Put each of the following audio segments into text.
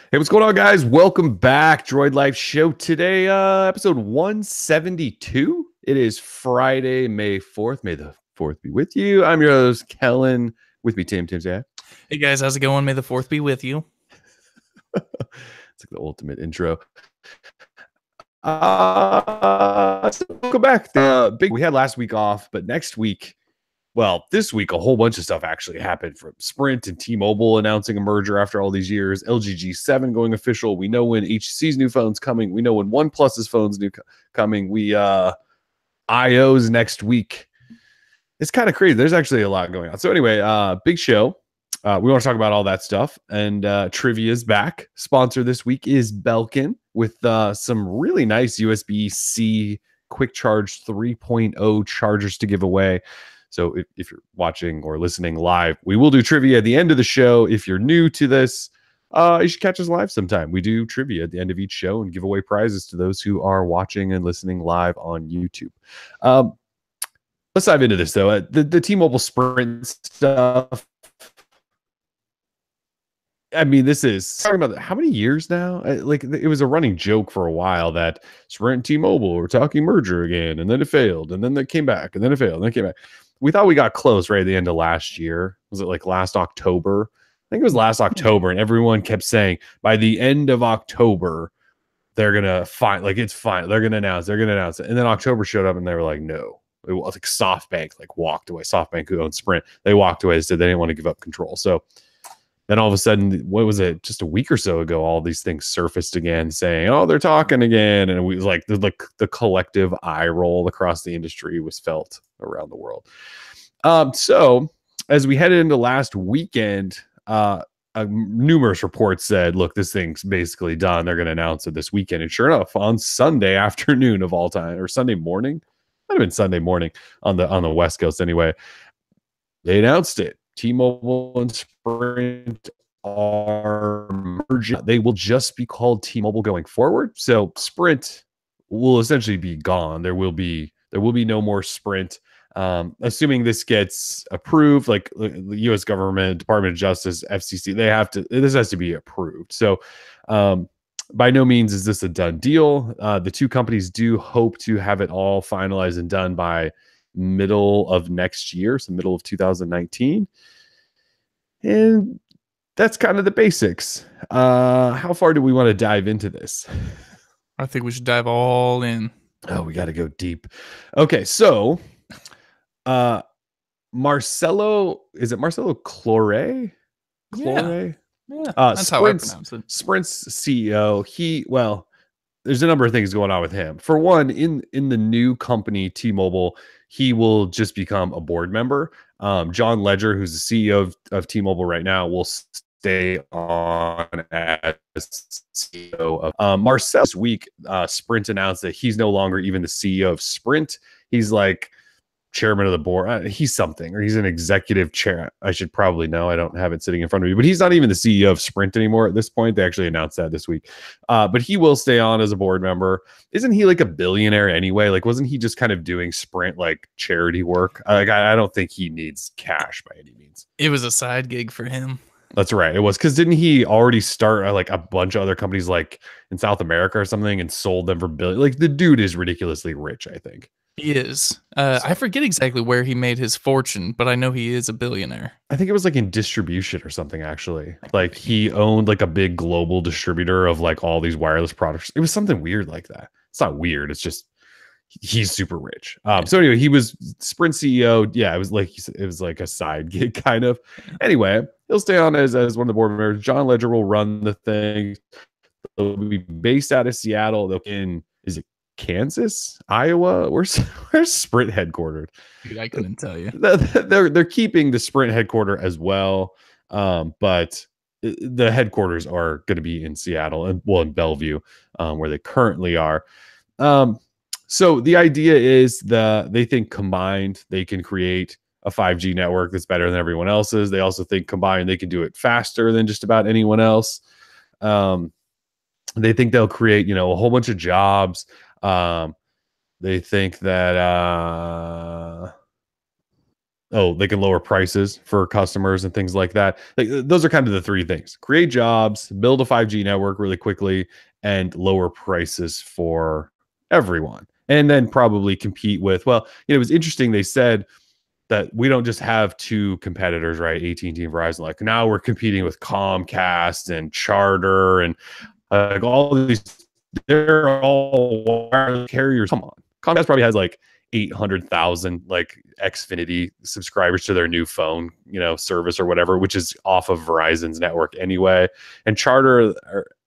Hey, what's going on, guys? Welcome back, Droid Life Show. Today, episode 172. It is Friday, May 4th. May the 4th be with you. I'm your host, Kellen. With me, Tim. Tim's yeah. Hey guys, how's it going? May the 4th be with you. It's like the ultimate intro. So welcome back. We had last week off, but next week, well, this week, a whole bunch of stuff actually happened, from Sprint and T-Mobile announcing a merger after all these years, LG G7 going official. We know when HTC's new phone's coming. We know when OnePlus's phone's coming. IO's next week. It's kind of crazy. There's actually a lot going on. So anyway, big show. We want to talk about all that stuff. And Trivia's back. Sponsor this week is Belkin, with some really nice USB-C quick charge 3.0 chargers to give away. So if you're watching or listening live, we will do trivia at the end of the show. If you're new to this, you should catch us live sometime. We do trivia at the end of each show and give away prizes to those who are watching and listening live on YouTube. Let's dive into this, though. The T-Mobile Sprint stuff. I mean, this is talking about how many years now? Like, it was a running joke for a while that Sprint and T-Mobile were talking merger again, and then it failed, and then they came back, and then it failed, and then it came back. We thought we got close right at the end of last year. Was it like last October? I think it was last October, and everyone kept saying by the end of October they're gonna it's fine. They're gonna announce it. And then October showed up, and they were like, no. It was like SoftBank walked away. SoftBank, who owns Sprint, they walked away and said they didn't want to give up control. So then all of a sudden, what was it? Just a week or so ago, all these things surfaced again, saying, "Oh, they're talking again," and it was like the collective eye roll across the industry was felt around the world. So as we headed into last weekend, numerous reports said, "Look, this thing's basically done. They're going to announce it this weekend." And sure enough, on Sunday afternoon of all time, or Sunday morning, might have been Sunday morning on the West Coast anyway, they announced it. T-Mobile and Sprint are merging. They will just be called T-Mobile going forward. So Sprint will essentially be gone. There will be no more Sprint. Assuming this gets approved, like the U.S. government, Department of Justice, FCC, this has to be approved. So by no means is this a done deal. The two companies do hope to have it all finalized and done by middle of next year, so middle of 2019. And that's kind of the basics. How far do we want to dive into this? I think we should dive all in. Oh, we got to go deep. Okay, so Marcelo, is it Marcelo Clore? Yeah, that's how I pronounce it. Sprint's CEO. There's a number of things going on with him. For one, in the new company T-Mobile, he will just become a board member. John Ledger, who's the CEO of T-Mobile right now, will stay on as CEO of Marcel. This week, Sprint announced that he's no longer even the CEO of Sprint. He's like chairman of the board. He's something, or he's an executive chair. I should probably know. I don't have it sitting in front of me, but he's not even the CEO of Sprint anymore at this point. They actually announced that this week. But he will stay on as a board member. Isn't he like a billionaire anyway? Like, wasn't he just kind of doing Sprint like charity work? Like, I don't think he needs cash by any means. It was a side gig for him. That's right. It was, because didn't he already start like a bunch of other companies like in South America or something and sold them for billions? Like, the dude is ridiculously rich, I think. He is. I forget exactly where he made his fortune, but I know he is a billionaire. I think it was like in distribution or something, actually. Like, he owned like a big global distributor of like all these wireless products. It was something weird like that. It's not weird. It's just he's super rich. So anyway, he was Sprint CEO. Yeah, it was like it was like a side gig kind of. Anyway, he'll stay on as one of the board members. John Ledger will run the thing. They'll be based out of Seattle. Is it Kansas, Iowa? Where's Sprint headquartered? Dude, I couldn't tell you. They're keeping the Sprint headquarter as well, but the headquarters are going to be in Seattle and in Bellevue, where they currently are. So the idea is they think combined they can create a 5G network that's better than everyone else's. They also think combined they can do it faster than just about anyone else. They think they'll create, a whole bunch of jobs. They think that oh, they can lower prices for customers and things like that. Like those are kind of the three things: create jobs, build a 5G network really quickly, and lower prices for everyone. And then probably compete with, well, it was interesting. They said that we don't just have two competitors, right? AT&T and Verizon. Like now we're competing with Comcast and Charter and like all these. They're all wireless carriers. Come on, Comcast probably has like 800,000 like Xfinity subscribers to their new phone, service or whatever, which is off of Verizon's network anyway. And Charter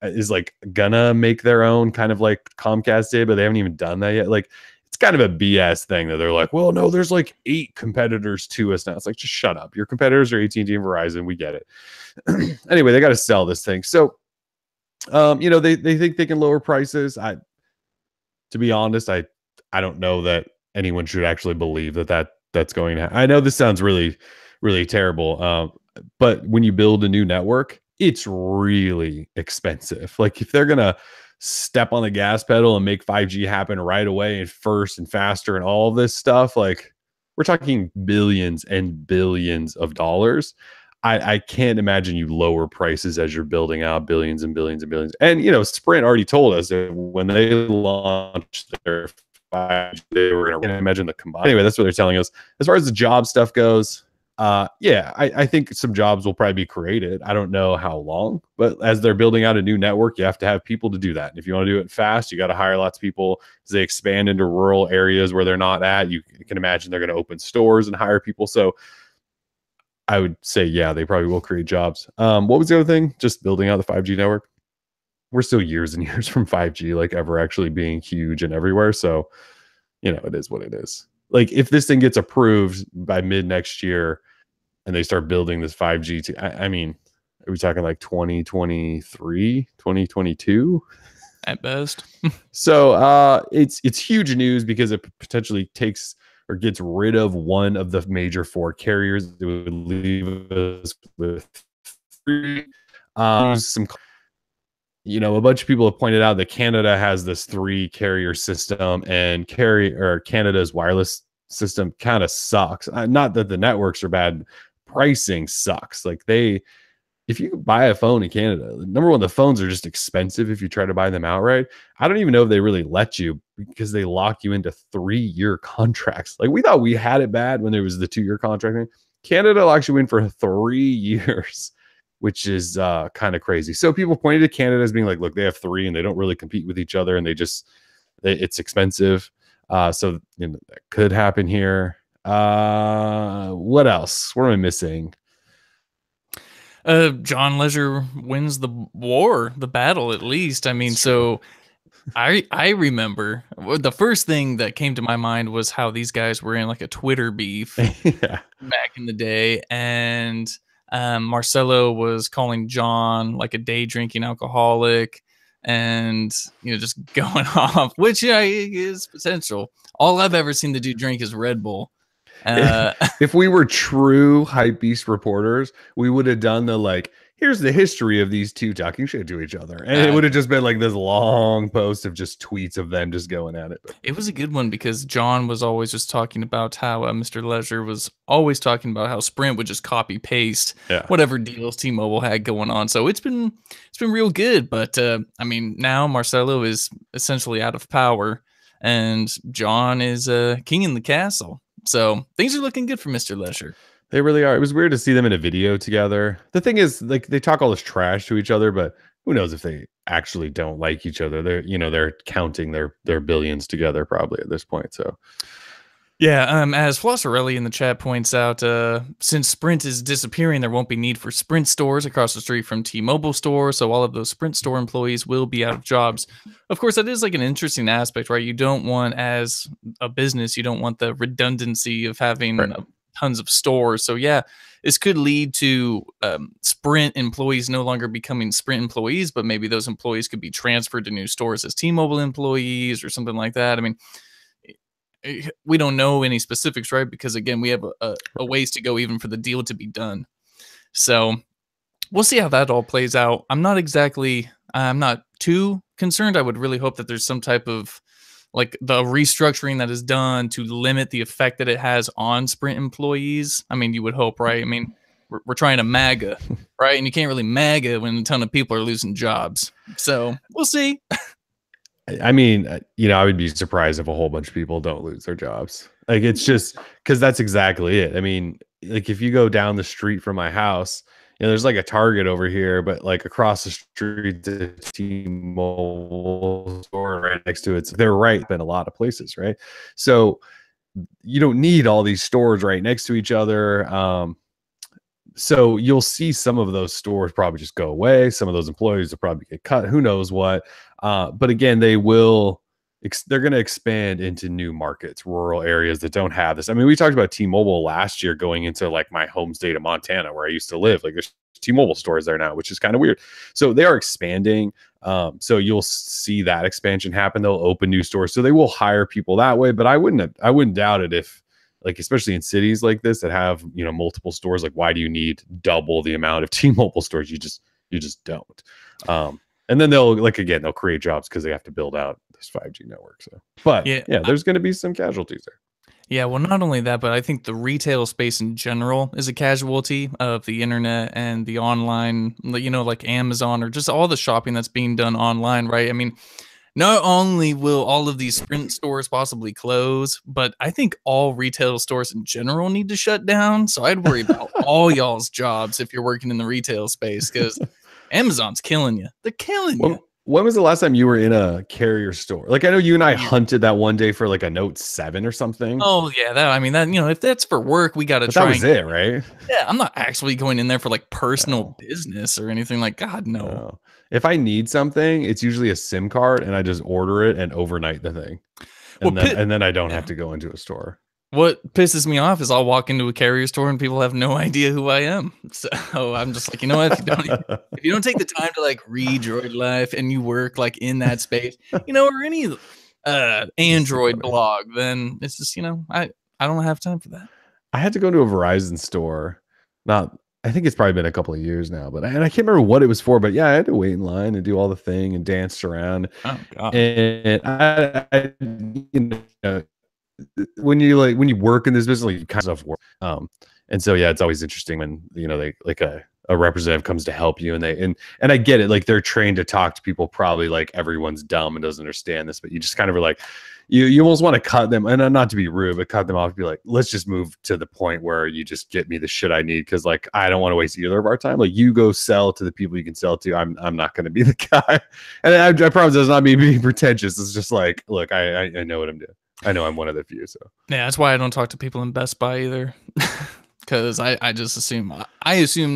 is like gonna make their own, kind of like Comcast did, but they haven't even done that yet. Like it's kind of a BS thing that they're like, well, no, there's like 8 competitors to us now. It's like, just shut up. Your competitors are AT&T and Verizon. We get it. Anyway, they got to sell this thing. So, they think they can lower prices. To be honest, I don't know that anyone should actually believe that's going to happen. I know this sounds really, really terrible. But when you build a new network, it's really expensive. Like if they're going to step on the gas pedal and make 5G happen right away and first and faster and all of this stuff, like we're talking billions and billions of dollars. I can't imagine you lower prices as you're building out billions and billions and billions. And, Sprint already told us that when they launched their 5G, they were going to imagine the combined. Anyway, that's what they're telling us. As far as the job stuff goes, I think some jobs will probably be created. I don't know how long, but as they're building out a new network, you have to have people to do that. And if you want to do it fast, you got to hire lots of people. As they expand into rural areas where they're not at, you can imagine they're going to open stores and hire people. So I would say, yeah, they probably will create jobs. What was the other thing? Just building out the 5G network. We're still years and years from 5G, like ever actually being huge and everywhere. So, it is what it is. Like if this thing gets approved by mid next year and they start building this 5G, I mean, are we talking like 2023, 2022? At best. So it's huge news because it potentially takes or gets rid of one of the major 4 carriers. It would leave us with 3. Some, a bunch of people have pointed out that Canada has this 3 carrier system, and Canada's wireless system kind of sucks. Not that the networks are bad, pricing sucks. Like if you buy a phone in Canada, number one, the phones are just expensive if you try to buy them outright. I don't even know if they really let you because they lock you into 3-year contracts. Like we thought we had it bad when there was the 2-year contract thing. Canada locks you in for 3 years, which is kind of crazy. So people pointed to Canada as being like, look, they have 3 and they don't really compete with each other, and it's expensive. So that could happen here. What else? What am I missing? John Leisure wins the war, the battle, at least. I mean, so I remember the first thing that came to my mind was how these guys were in like a Twitter beef back in the day, and Marcelo was calling John like a day drinking alcoholic, and just going off, which is potential. All I've ever seen the dude drink is Red Bull. If we were true hypebeast reporters, we would have done here's the history of these two talking shit to each other, and it would have just been like this long post of just tweets of them just going at it. It was a good one because John was always just talking about how Mr. Leisure was always talking about how Sprint would just copy paste whatever deals T-Mobile had going on. So it's been real good, but I mean, now Marcelo is essentially out of power and John is king in the castle. So things are looking good for Mr. Leisure. They really are. It was weird to see them in a video together. The thing is, like, they talk all this trash to each other, but who knows if they actually don't like each other. They're counting their billions together probably at this point. So yeah, as Flosserelli in the chat points out, since Sprint is disappearing, there won't be need for Sprint stores across the street from T-Mobile stores, so all of those Sprint store employees will be out of jobs. Of course, that is like an interesting aspect, right? You don't want, as a business, you don't want the redundancy of having tons of stores. So yeah, this could lead to Sprint employees no longer becoming Sprint employees, but maybe those employees could be transferred to new stores as T-Mobile employees or something like that. I mean, we don't know any specifics, right? Because again, we have a ways to go even for the deal to be done. So we'll see how that all plays out. I'm not too concerned. I would really hope that there's some type of like the restructuring that is done to limit the effect that it has on Sprint employees. I mean, you would hope, right? I mean, we're trying to MAGA, right? And you can't really MAGA when a ton of people are losing jobs. So we'll see. I mean, I would be surprised if a whole bunch of people don't lose their jobs. Like, it's just because that's exactly it. I mean, like, if you go down the street from my house, there's like a Target over here, but like across the street, the T-Mobile store right next to it. They're right in a lot of places, right? So you don't need all these stores right next to each other. So you'll see some of those stores probably just go away. Some of those employees will probably get cut. Who knows what? But again, they're going to expand into new markets, rural areas that don't have this. I mean, we talked about T-Mobile last year going into like my home state of Montana, where I used to live. Like, there's T-Mobile stores there now, which is kind of weird. So they are expanding. So you'll see that expansion happen. They'll open new stores. So they will hire people that way. But I wouldn't doubt it if, like, especially in cities like this that have, multiple stores. Like, why do you need double the amount of T-Mobile stores? You just don't. And then they'll create jobs because they have to build out this 5G network. So, but yeah, there's going to be some casualties there. Yeah, well, not only that, but I think the retail space in general is a casualty of the internet and the online, like Amazon or just all the shopping that's being done online, right? I mean, not only will all of these Sprint stores possibly close, but I think all retail stores in general need to shut down. So I'd worry about all y'all's jobs if you're working in the retail space, because Amazon's killing you. They're killing you. When was the last time you were in a carrier store? Like, I know you and I hunted that one day for like a Note 7 or something. Oh yeah, if that's for work, we got to try. That was it, right? Yeah, I'm not actually going in there for like personal business or anything. Like, God, no. If I need something, it's usually a SIM card, and I just order it and overnight the thing, and then I don't have to go into a store. What pisses me off is I'll walk into a carrier store and people have no idea who I am. So I'm just like, what? If you don't take the time to like read Droid Life and you work like in that space, or any Android blog, then it's just, I don't have time for that. I had to go to a Verizon store. I think it's probably been a couple of years now, but I can't remember what it was for. But yeah, I had to wait in line and do all the thing and dance around. Oh God! And I when you work in this business, like, you kind of work. And so yeah, it's always interesting when they like a representative comes to help you, and I get it, like, they're trained to talk to people, probably like everyone's dumb and doesn't understand this, but you just kind of are like, you almost want to cut them, and not to be rude, but cut them off and be like, let's just move to the point where you just get me the shit I need, because like I don't want to waste either of our time. Like, you go sell to the people you can sell to. I'm not going to be the guy. And I promise that's not me being pretentious. It's just like, look, I know what I'm doing. I know I'm one of the few. So yeah, that's why I don't talk to people in Best Buy either. Because I just assume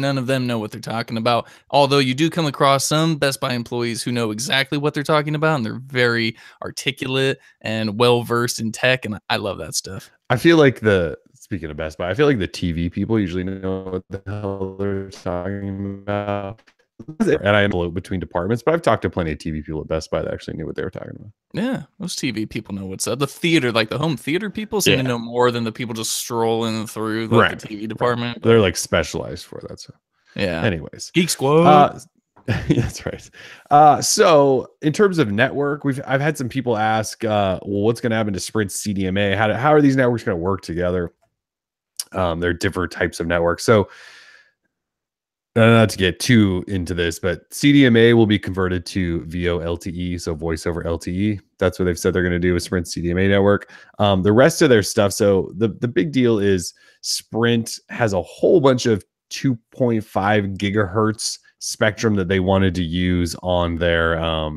none of them know what they're talking about. Although you do come across some Best Buy employees who know exactly what they're talking about, and they're very articulate and well versed in tech, and I love that stuff. I feel like speaking of Best Buy, I feel like the TV people usually know what the hell they're talking about. And I float between departments, but I've talked to plenty of TV people at Best Buy that actually knew what they were talking about. Yeah, those TV people know what's up. The theater, like the home theater people, seem to know more than the people just strolling through the TV department. They're like specialized for that. So yeah. Anyways, Geek Squad. That's right. So in terms of network, I've had some people ask, well, what's going to happen to Sprint CDMA? How are these networks going to work together? There are different types of networks. So not to get too into this, but CDMA will be converted to VO LTE, so voice over LTE. That's what they've said they're going to do with Sprint CDMA network. The rest of their stuff, so the big deal is Sprint has a whole bunch of 2.5 gigahertz spectrum that they wanted to use on their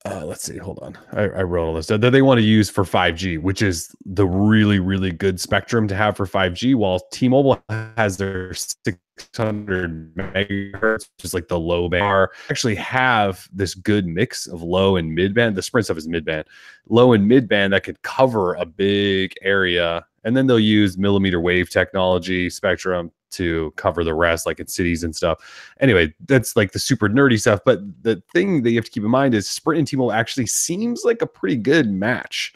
let's see, hold on. I wrote all this that they want to use for 5G, which is the really, really good spectrum to have for 5G, while T-Mobile has their 600 megahertz, just like the low band. Actually have this good mix of low and mid band. The Sprint stuff is mid band, low and mid band that could cover a big area. And then they'll use millimeter wave technology spectrum to cover the rest, like in cities and stuff. Anyway, that's like the super nerdy stuff. But the thing that you have to keep in mind is Sprint and T-Mobile actually seems like a pretty good match.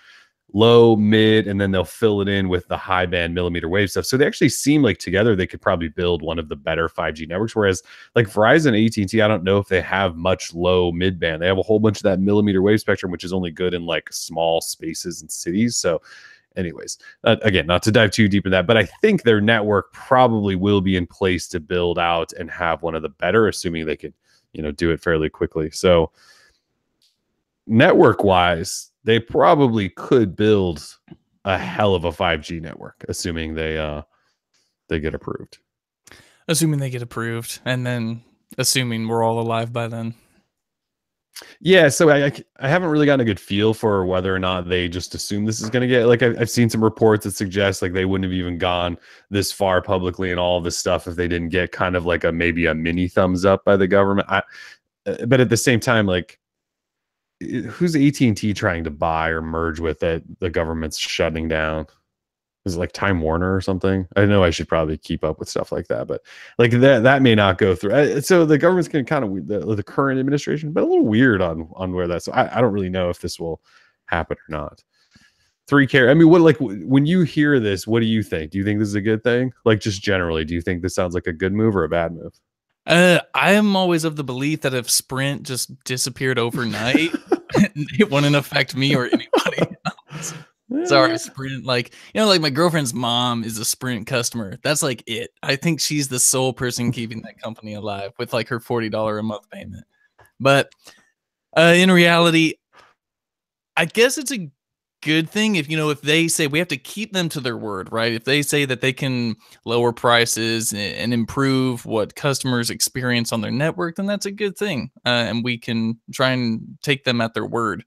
low, mid, and then they'll fill it in with the high band millimeter wave stuff. So they actually seem like together they could probably build one of the better 5G networks. Whereas like Verizon, AT&T, I don't know if they have much low mid band. They have a whole bunch of that millimeter wave spectrum, which is only good in like small spaces and cities. So anyways, again, not to dive too deep in that, but I think their network probably will be in place to build out and have one of the better, assuming they could, do it fairly quickly. So network wise, they probably could build a hell of a 5G network, assuming they get approved. Assuming they get approved, and then assuming we're all alive by then. Yeah, so I haven't really gotten a good feel for whether or not they just assume this is going to get, like, I've seen some reports that suggest like they wouldn't have even gone this far publicly and all this stuff if they didn't get kind of like maybe a mini thumbs up by the government. But at the same time, like, who's AT&T trying to buy or merge with that the government's shutting down? Is it like Time Warner or something? I know I should probably keep up with stuff like that, but like that may not go through. So the government's going to kind of the current administration, but a little weird on where that's. So I don't really know if this will happen or not. 3K. I mean, what, like, when you hear this, what do you think? Do you think this is a good thing? Like, just generally, do you think this sounds like a good move or a bad move? I am always of the belief that if Sprint just disappeared overnight, it wouldn't affect me or anybody else. Sorry, Sprint. Like, like my girlfriend's mom is a Sprint customer. That's like it. I think she's the sole person keeping that company alive with like her $40 a month payment. But in reality, I guess it's a good thing if they say, we have to keep them to their word, right? If they say that they can lower prices and improve what customers experience on their network, then that's a good thing, and we can try and take them at their word.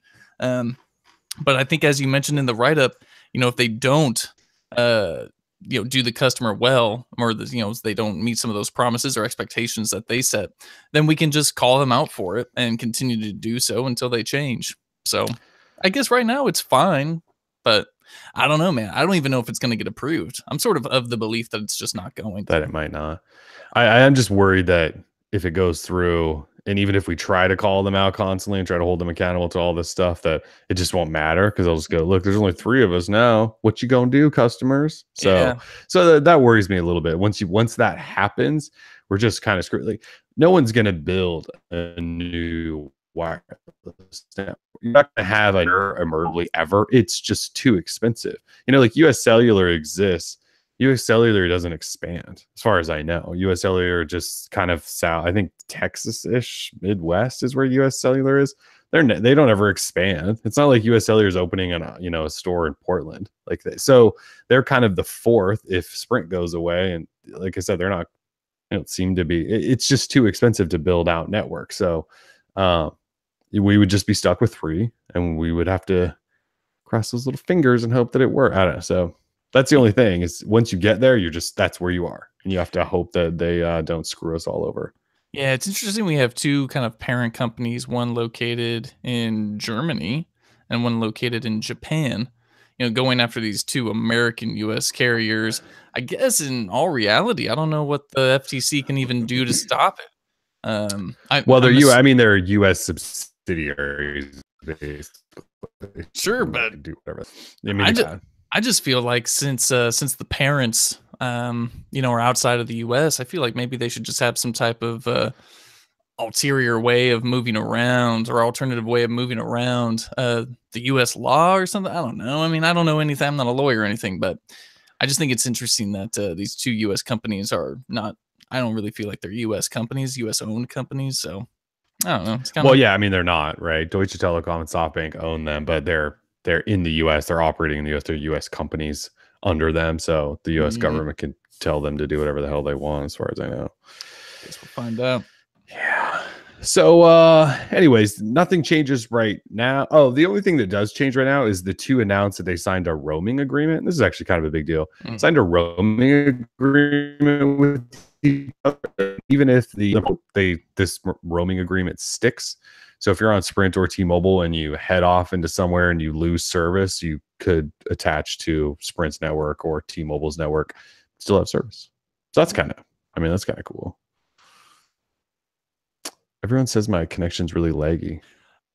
But I think, as you mentioned in the write-up, if they don't do the customer well, or they don't meet some of those promises or expectations that they set, then we can just call them out for it and continue to do so until they change. So I guess right now it's fine, but I don't know, man. I don't even know if it's going to get approved. I'm sort of the belief that it's just not going to. That it might not. I am just worried that if it goes through, and even if we try to call them out constantly and try to hold them accountable to all this stuff, that it just won't matter, because they'll just go, look, there's only 3 of us now. What you gonna do, customers? So Yeah. So that worries me a little bit. Once that happens, we're just kind of screwed. Like, no one's gonna build a new wireless network. You're not gonna have a emergently ever. It's just too expensive. Like US Cellular exists. US Cellular doesn't expand, as far as I know. US Cellular just kind of south. I think Texas-ish, Midwest is where US Cellular is. They don't ever expand. It's not like US Cellular is opening a store in Portland like that. So they're kind of the fourth if Sprint goes away. And like I said, they're not. They don't seem to be. It's just too expensive to build out network. So we would just be stuck with 3, and we would have to cross those little fingers and hope that it worked. I don't know. So that's the only thing, is once you get there, that's where you are, and you have to hope that they don't screw us all over. Yeah, it's interesting. We have 2 kind of parent companies, one located in Germany and one located in Japan, going after these 2 American US carriers. I guess in all reality, I don't know what the FTC can even do to stop it. They're US subsidiaries, basically. Sure, but do whatever. I just feel like since the parents are outside of the US, I feel like maybe they should just have some type of ulterior way of moving around, or alternative way of moving around the US law or something. I don't know. I mean, I don't know anything. I'm not a lawyer or anything, but I just think it's interesting that these 2 US companies are not. I don't really feel like they're US companies, US owned companies. So I don't know. It's kind of, yeah, I mean, they're not, right? Deutsche Telekom and SoftBank own them, but they're in the US. They're operating in the US. They're US companies under them. So the US government can tell them to do whatever the hell they want, as far as I know. Guess we'll find out. Yeah. So anyways, nothing changes right now. Oh, the only thing that does change right now is the 2 announced that they signed a roaming agreement. This is actually kind of a big deal. Signed a roaming agreement with each other, even if this roaming agreement sticks. So if you're on Sprint or T-Mobile and you head off into somewhere and you lose service, you could attach to Sprint's network or T-Mobile's network, still have service. So that's kind of cool. Everyone says my connection's really laggy.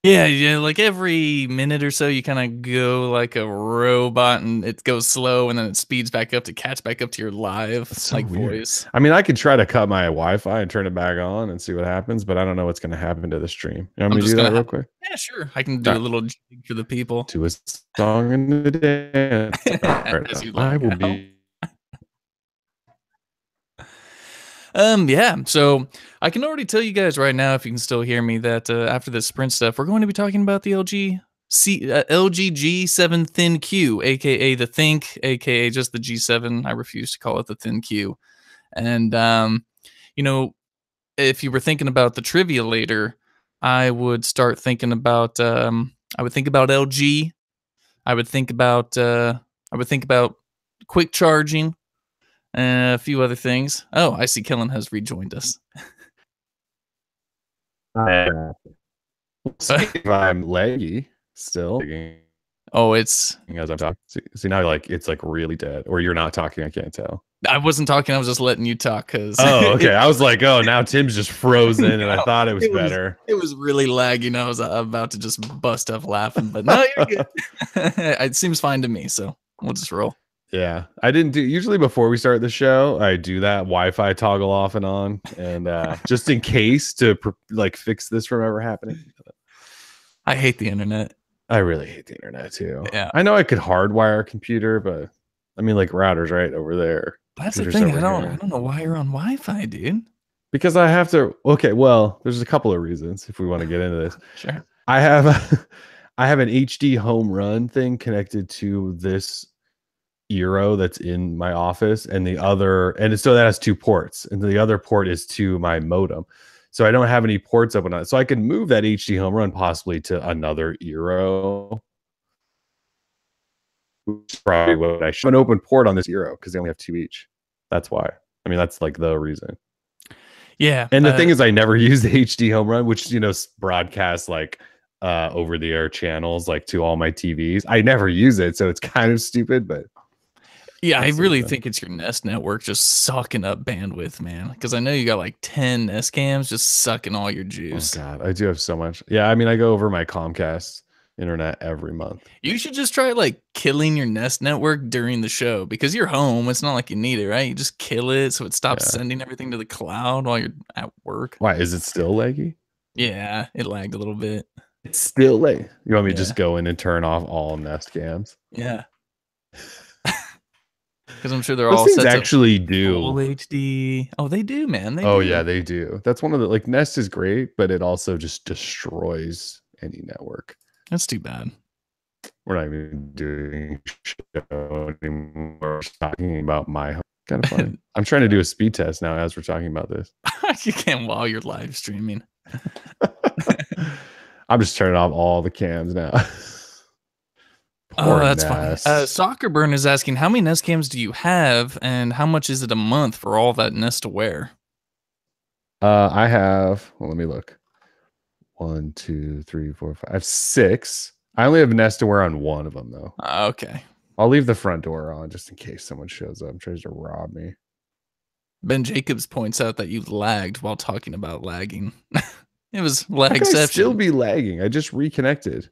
Yeah, like every minute or so, you kind of go like a robot, and it goes slow, and then it speeds back up to catch back up to your live That's so like weird. voice. I mean, I could try to cut my Wi-Fi and turn it back on and see what happens, but I don't know what's going to happen to the stream. You want I'm me to just do gonna that real quick? yeah, sure. I can All do a right. little jig for the people To a song and a dance. All right, as you I lag will out. be. Yeah. So I can already tell you guys right now, if you can still hear me, that after this Sprint stuff, we're going to be talking about the LG G7 ThinQ, aka the Think, aka just the G7. I refuse to call it the ThinQ. And you know, if you were thinking about the trivia later, I would start thinking about I would think about LG. I would think about quick charging and a few other things. Oh, I see Kellen has rejoined us. See if I'm laggy still. Oh, it's As I'm talking. See now, like it's like really dead, or you're not talking. I can't tell. I wasn't talking, I was just letting you talk because Oh, okay. I was like, oh, now Tim's just frozen, and I thought it was it better. it was really laggy, and I was about to just bust up laughing, but no, you're good. It seems fine to me, so we'll just roll. Yeah, I didn't do. Usually before we start the show, I do that Wi-Fi toggle off and on, and just in case to like fix this from ever happening. I hate the internet. I really hate the internet too. Yeah. I know I could hardwire a computer, but I mean, like routers right over there. That's the computers thing. over I here. don't know why you're on Wi-Fi, dude. Because I have to. Okay, well, there's a couple of reasons if we want to get into this. Sure. I have I have an HD home run thing connected to this Eero that's in my office, and the other, and so that has two ports, and the other port is to my modem. So I don't have any ports open on it. So I could move that HD home run possibly to another Eero. Which is probably what I should. An open port on this Eero because they only have two each. That's why. I mean, that's like the reason. Yeah. And the thing is, I never use the HD home run, which broadcasts like over the air channels like to all my TVs. I never use it, so it's kind of stupid, but yeah, I really think it's your Nest network just sucking up bandwidth, man. Because I know you got like 10 Nest cams just sucking all your juice. Oh God, I do have so much. Yeah, I mean, I go over my Comcast internet every month. You should just try like killing your Nest network during the show because you're home. It's not like you need it, right? You just kill it so it stops sending everything to the cloud while you're at work. Why is it still laggy? Yeah, it lagged a little bit. It's still laggy. You want me to just go in and turn off all Nest cams? Yeah. Because I'm sure they're Those all things set actually do full HD. Oh, they do, man. They oh do. yeah, they do. That's one of the like Nest is great, but it also just destroys any network. That's too bad. We're not even doing show anymore. We're talking about my home. Kind of funny. I'm trying to do a speed test now as we're talking about this. You can't while you're live streaming. I'm just turning off all the cams now. Oh, that's fine. Soccer Burn is asking, how many Nest cams do you have, and how much is it a month for all that Nest to wear? I have. Well, let me look. 1, 2, 3, 4, 5. I have 6. I only have Nest to wear on one of them though. Okay. I'll leave the front door on just in case someone shows up and tries to rob me. Ben Jacobs points out that you lagged while talking about lagging. It was lag How can I exception. still be lagging? I just reconnected.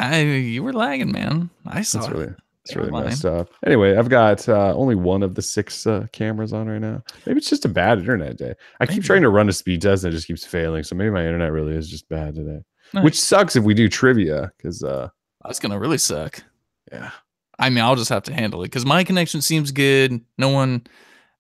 You were lagging, man. I saw it. It's really messed up. Anyway, I've got only one of the 6 cameras on right now. Maybe it's just a bad internet day. I keep trying to run a speed test and it just keeps failing. So maybe my internet really is just bad today. Nice. Which sucks if we do trivia because that's gonna really suck. Yeah. I mean, I'll just have to handle it because my connection seems good. No one.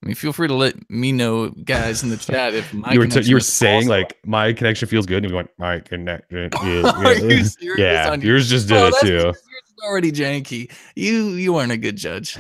I mean, feel free to let me know, guys, in the chat if my you were saying awesome. Like my connection feels good, and you went my connection. Are you serious? Yeah, yours just did it too. Yours is already janky. You aren't a good judge.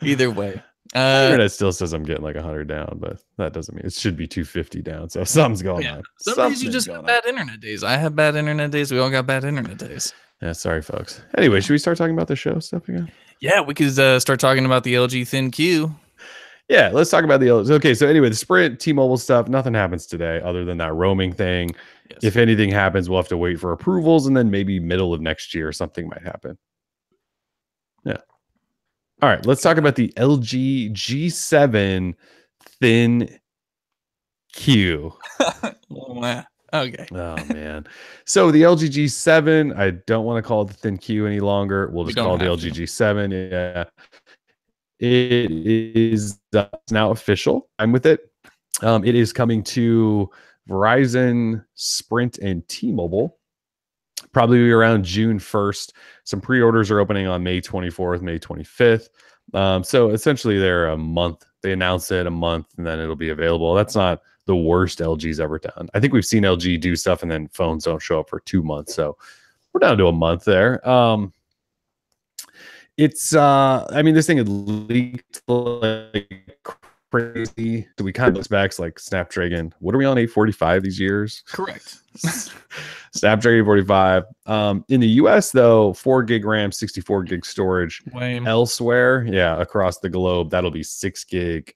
Either way, internet still says I'm getting like 100 down, but that doesn't mean it should be 250 down. So something's going on. Some days you just got bad internet days. I have bad internet days. We all got bad internet days. Yeah, sorry, folks. Anyway, should we start talking about the show stuff again? Yeah, we could start talking about the LG ThinQ. Yeah, let's talk about the LG. Okay, so anyway, the Sprint T-Mobile stuff, nothing happens today other than that roaming thing. Yes. If anything happens, we'll have to wait for approvals, and then maybe middle of next year, something might happen. Yeah. All right, let's talk about the LG G7 ThinQ. Okay. Oh man. So the LG G7, I don't want to call it the ThinQ any longer. We'll We just don't call it the have LG to. G7. Yeah. It is now official. I'm with it. It is coming to Verizon, Sprint, and T-Mobile probably around June 1st. Some pre-orders are opening on May 24th, May 25th. So essentially they're a month. They announce it a month and then it'll be available. That's not the worst LG's ever done. I think we've seen LG do stuff and then phones don't show up for 2 months. So we're down to a month there. It's I mean, this thing had leaked like crazy. So we kind of look back like Snapdragon. What are we on 845 these years? Correct. Snapdragon 45. In the US though, 4 gig RAM, 64 gig storage. Lame. Elsewhere, yeah, across the globe, that'll be 6 gig,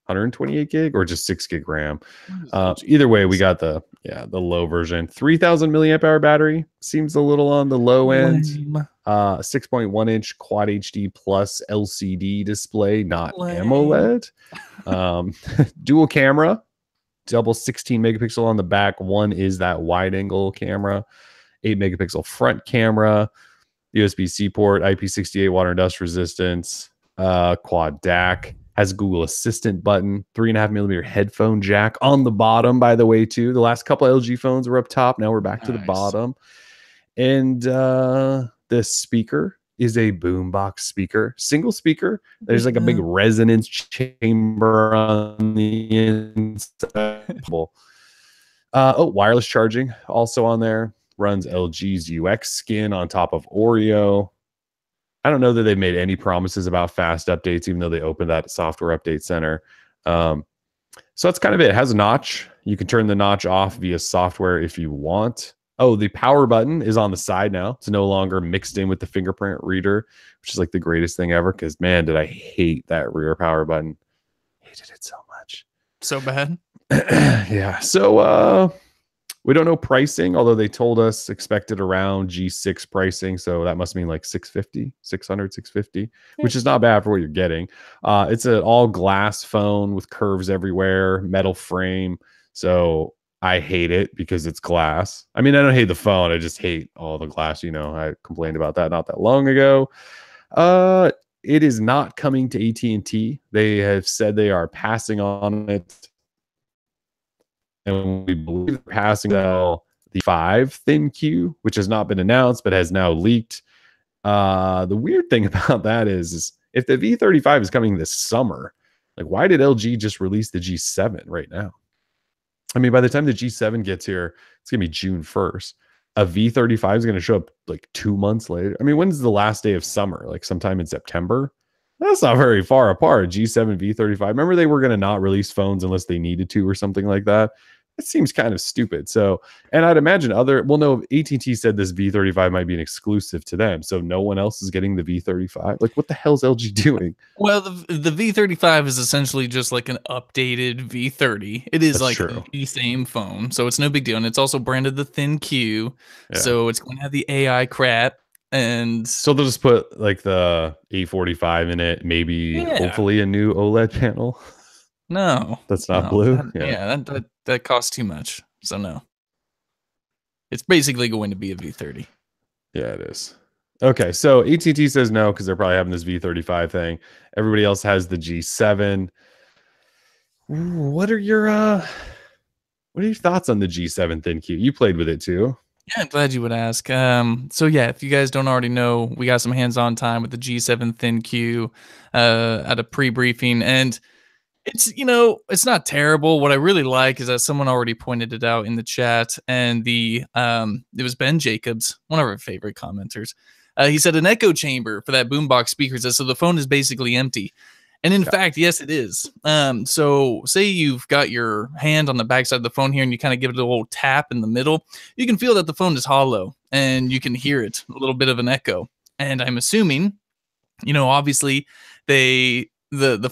128 gig, or just 6 gig RAM. Either way, we got the low version. 3000 milliamp hour battery seems a little on the low end. Lame. 6.1 inch quad HD plus LCD display, not Lame. AMOLED. Dual camera, double 16 megapixel on the back. One is that wide angle camera, 8 megapixel front camera, USB-C port, IP68 water and dust resistance, quad DAC, has a Google Assistant button, 3.5mm headphone jack on the bottom, by the way, too. The last couple LG phones were up top. Now we're back to the bottom. And this speaker is a boombox speaker, single speaker. There's like a big resonance chamber on the inside. Wireless charging also on there. Runs LG's UX skin on top of Oreo. I don't know that they've made any promises about fast updates, even though they opened that software update center. So that's kind of it. It has a notch. You can turn the notch off via software if you want. Oh, the power button is on the side now. It's no longer mixed in with the fingerprint reader, which is like the greatest thing ever. Because man, did I hate that rear power button. Hated it so much. So bad. Yeah. So we don't know pricing, although they told us expected around G6 pricing. So that must mean like 650, 600, 650, which is not bad for what you're getting. It's an all glass phone with curves everywhere, metal frame. So I hate it because it's glass. I mean, I don't hate the phone. I just hate all the glass. You know, I complained about that not that long ago. It is not coming to AT&T. They have said they are passing on it. And we believe they're passing out the 5 ThinQ, which has not been announced, but has now leaked. The weird thing about that is if the V35 is coming this summer, like why did LG just release the G7 right now? I mean, by the time the G7 gets here, it's going to be June 1st. A V35 is going to show up like 2 months later. I mean, when's the last day of summer? Like sometime in September? That's not very far apart. G7, V35. Remember they were going to not release phones unless they needed to or something like that? It seems kind of stupid. So, and I'd imagine AT&T said this V35 might be an exclusive to them. So no one else is getting the V35. Like what the hell's LG doing? Well, the V35 is essentially just like an updated V30. It is like the same phone. So it's no big deal. And it's also branded the ThinQ. Yeah. So it's going to have the AI crap. And so they'll just put like the 845 in it, maybe hopefully a new OLED panel. No, that's not blue. That costs too much. So no, it's basically going to be a V30. Yeah, it is. Okay, so AT&T says no because they're probably having this V35 thing. Everybody else has the G7. What are your thoughts on the G7 ThinQ? You played with it too. Yeah, I'm glad you would ask. So yeah, if you guys don't already know, we got some hands-on time with the G7 ThinQ at a pre-briefing, and it's, you know, it's not terrible. What I really like is that someone already pointed it out in the chat, and it was Ben Jacobs, one of our favorite commenters. He said an echo chamber for that boombox speaker says, so the phone is basically empty. And in fact, yes, it is. So say you've got your hand on the backside of the phone here and you kind of give it a little tap in the middle. You can feel that the phone is hollow and you can hear it, a little bit of an echo. And I'm assuming, you know, obviously the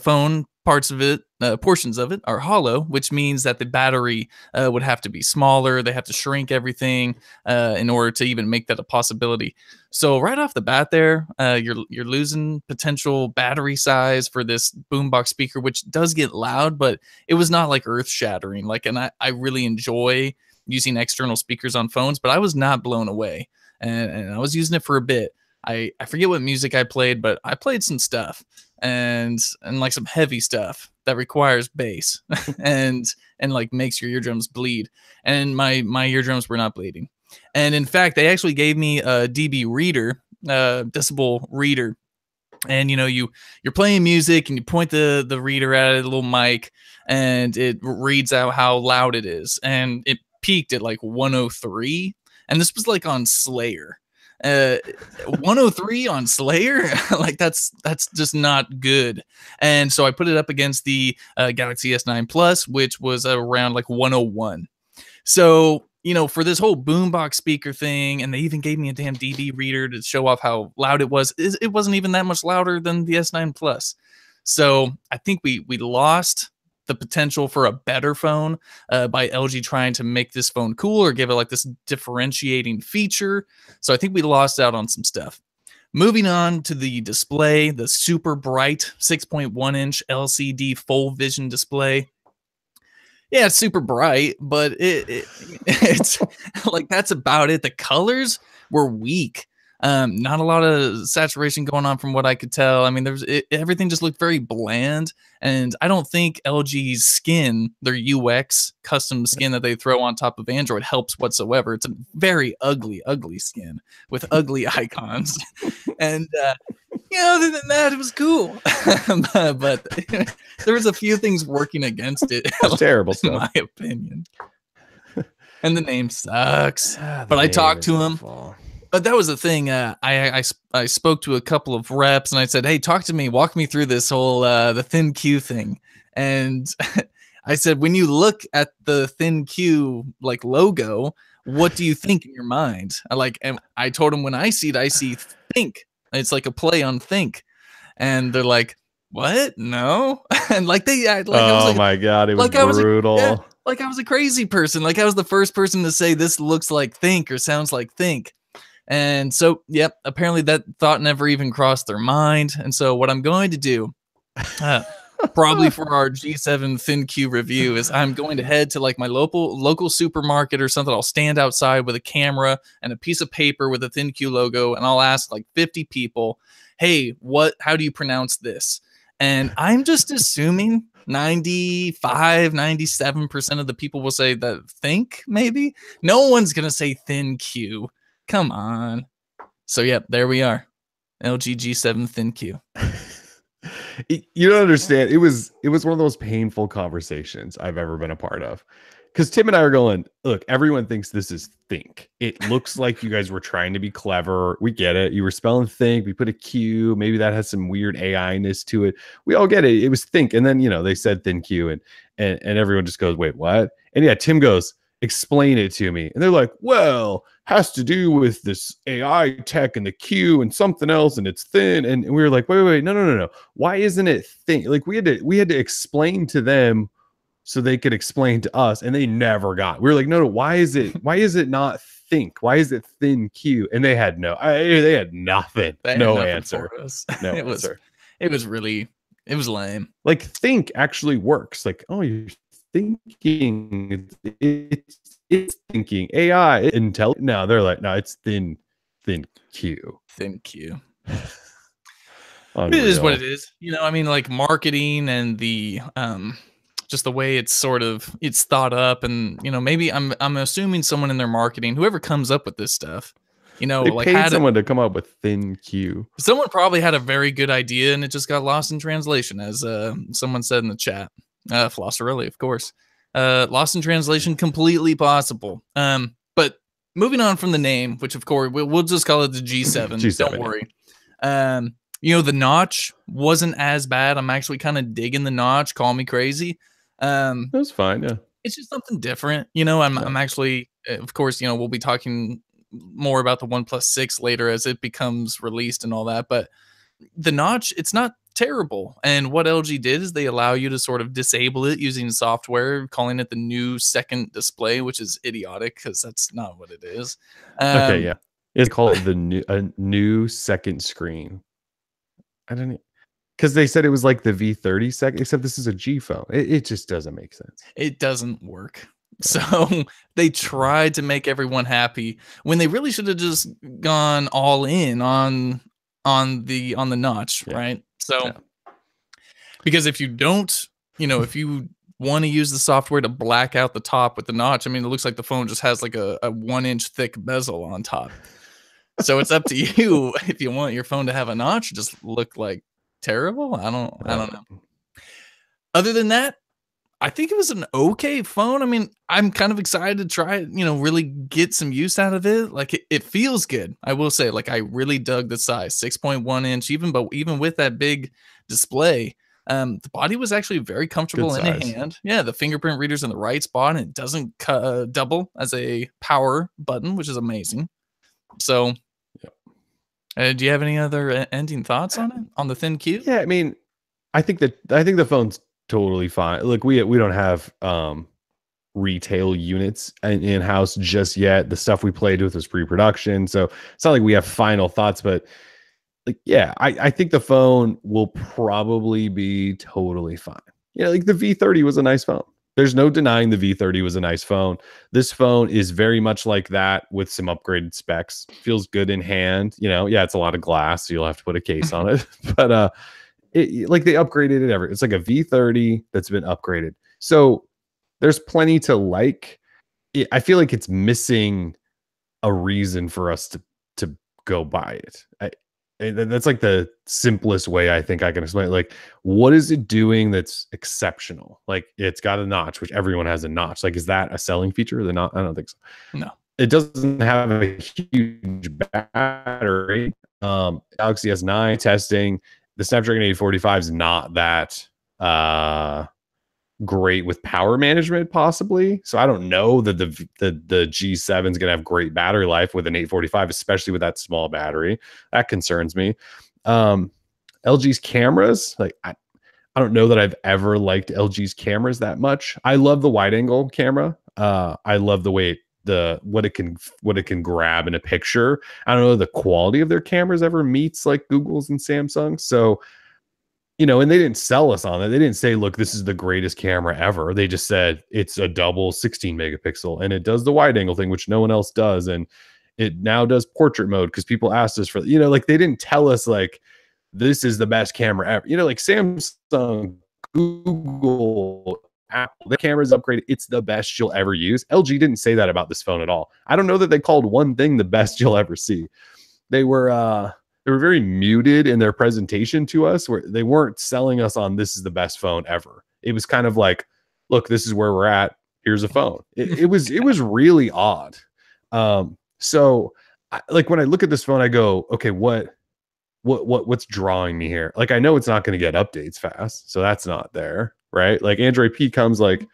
phone parts of it, portions of it are hollow, which means that the battery would have to be smaller. They have to shrink everything in order to even make that a possibility. So right off the bat there, you're losing potential battery size for this boombox speaker, which does get loud, but it was not like earth shattering. Like, and I really enjoy using external speakers on phones, but I was not blown away. And I was using it for a bit. I forget what music I played, but I played some stuff and like some heavy stuff that requires bass and like makes your eardrums bleed. And my eardrums were not bleeding. And in fact, they actually gave me a dB reader, decibel reader. And you're playing music and you point the reader at a little mic and it reads out how loud it is. And it peaked at like 103. And this was like on Slayer. 103 on Slayer, like that's just not good. And so I put it up against the Galaxy S9 Plus, which was around like 101. So for this whole boombox speaker thing, and they even gave me a damn dB reader to show off how loud it was. It wasn't even that much louder than the S9 Plus. So I think we lost the potential for a better phone by LG trying to make this phone cool or give it like this differentiating feature. So I think we lost out on some stuff. Moving on to the display, the super bright 6.1 inch LCD full vision display. Yeah, it's super bright, but it's like that's about it. The colors were weak. Not a lot of saturation going on from what I could tell. I mean, everything just looked very bland, and I don't think LG's skin, their UX custom skin that they throw on top of Android, helps whatsoever. It's a very ugly skin with ugly icons, and other than that, it was cool. but there was a few things working against it. That's terrible in my opinion. And the name sucks. But I talked to him. But that was the thing. I spoke to a couple of reps and I said, "Hey, talk to me. Walk me through this whole the ThinQ thing." And I said, "When you look at the ThinQ like logo, what do you think in your mind?" And I told him when I see it, I see think. It's like a play on think. And they're like, "What? No." And like they like, oh my god, it was like brutal. Like I was a crazy person. Like I was the first person to say this looks like think or sounds like think. And so, yep, apparently that thought never even crossed their mind. And so what I'm going to do, probably for our G7 ThinQ review, is I'm going to head to like my local supermarket or something. I'll stand outside with a camera and a piece of paper with a ThinQ logo, and I'll ask like 50 people, "Hey, how do you pronounce this?" And I'm just assuming 97% of the people will say that think, maybe. No one's going to say ThinQ. Come on. So, yep, there we are. LG G7 ThinQ. You don't understand. It was one of those painful conversations I've ever been a part of. Because Tim and I are going, look, everyone thinks this is think. It looks like you guys were trying to be clever. We get it. You were spelling think. We put a Q. Maybe that has some weird AI-ness to it. We all get it. It was think. And then, they said ThinQ and everyone just goes, wait, what? And yeah, Tim goes, explain it to me. And they're like, well, has to do with this AI tech and the Q and something else, and it's thin. And we were like, wait, no. Why isn't it thin? Like we had to explain to them so they could explain to us, and they never got. We were like, no, why is it not think? Why is it ThinQ? And they had nothing. No answer. No answer. It was lame. Like think actually works. Like, oh, you're thinking, it's thinking AI intelligent. No, they're like, no, it's ThinQ. ThinQ. It is what it is. I mean, like marketing and the just the way it's thought up, and maybe I'm assuming someone in their marketing, whoever comes up with this stuff, they like paid someone to come up with ThinQ. Someone probably had a very good idea and it just got lost in translation, as someone said in the chat. Flosserelli, of course. Lost in translation, completely possible. But moving on from the name, which of course we'll just call it the G7. G7, don't worry. The notch wasn't as bad. I'm actually kind of digging the notch. Call me crazy. That's fine. Yeah, it's just something different. I'm actually, of course, we'll be talking more about the OnePlus 6 later as it becomes released and all that. But the notch, it's not terrible. And what LG did is they allow you to sort of disable it using software, calling it the new second display, which is idiotic because that's not what it is. Okay, yeah, it's called the new second screen. I don't know, because they said it was like the V30 second, except this is a G phone. It just doesn't make sense. It doesn't work. So they tried to make everyone happy when they really should have just gone all in on the notch, Yeah. right? So Yeah. because if you don't, if you want to use the software to black out the top with the notch, I mean, it looks like the phone just has like a 1 inch thick bezel on top. So it's up to you if you want your phone to have a notch, just look like terrible. I don't know. Other than that, I think it was an okay phone. I mean, I'm kind of excited to try it, really get some use out of it. Like it feels good. I will say, like, I really dug the size, 6.1 inch, even with that big display. The body was actually very Good comfortable in the size. hand. Yeah, the fingerprint reader's in the right spot, and it doesn't double as a power button, which is amazing. So, do you have any other ending thoughts on the ThinQ? Yeah, I mean, I think the phone's totally fine. Look, we don't have retail units in house just yet. The stuff we played with was pre-production, so it's not like we have final thoughts. But like, yeah, I think the phone will probably be totally fine. Yeah, like the V30 was a nice phone. There's no denying the V30 was a nice phone. This phone is very much like that with some upgraded specs. Feels good in hand. Yeah, it's a lot of glass, so you'll have to put a case on it. But like they upgraded it it's like a V30 that's been upgraded. So there's plenty to like. I feel like it's missing a reason for us to go buy it. That's like the simplest way I think I can explain it. Like, what is it doing that's exceptional? Like, it's got a notch, which everyone has a notch. Like, is that a selling feature? They're not. I don't think so. No. It doesn't have a huge battery. Galaxy S9 testing. The Snapdragon 845 is not that great with power management, possibly. So I don't know that the G7 is going to have great battery life with an 845, especially with that small battery. That concerns me. LG's cameras, like I don't know that I've ever liked LG's cameras that much. I love the wide angle camera. I love the way what it can grab in a picture. I don't know the quality of their cameras ever meets like Google's and Samsung. So and they didn't sell us on it. They didn't say, look, this is the greatest camera ever. They just said it's a double 16 megapixel and it does the wide angle thing, which no one else does. And it now does portrait mode because people asked us for, like they didn't tell us like, this is the best camera ever. Like Samsung, Google, Apple, the camera's upgraded. It's the best you'll ever use. LG didn't say that about this phone at all. I don't know that they called one thing the best you'll ever see. They were very muted in their presentation to us, where they weren't selling us on this is the best phone ever. It was kind of like, look, this is where we're at. Here's a phone. It was really odd. So like when I look at this phone, I go, okay, what's drawing me here? Like, I know it's not going to get updates fast, so that's not there, right? Like Android P comes like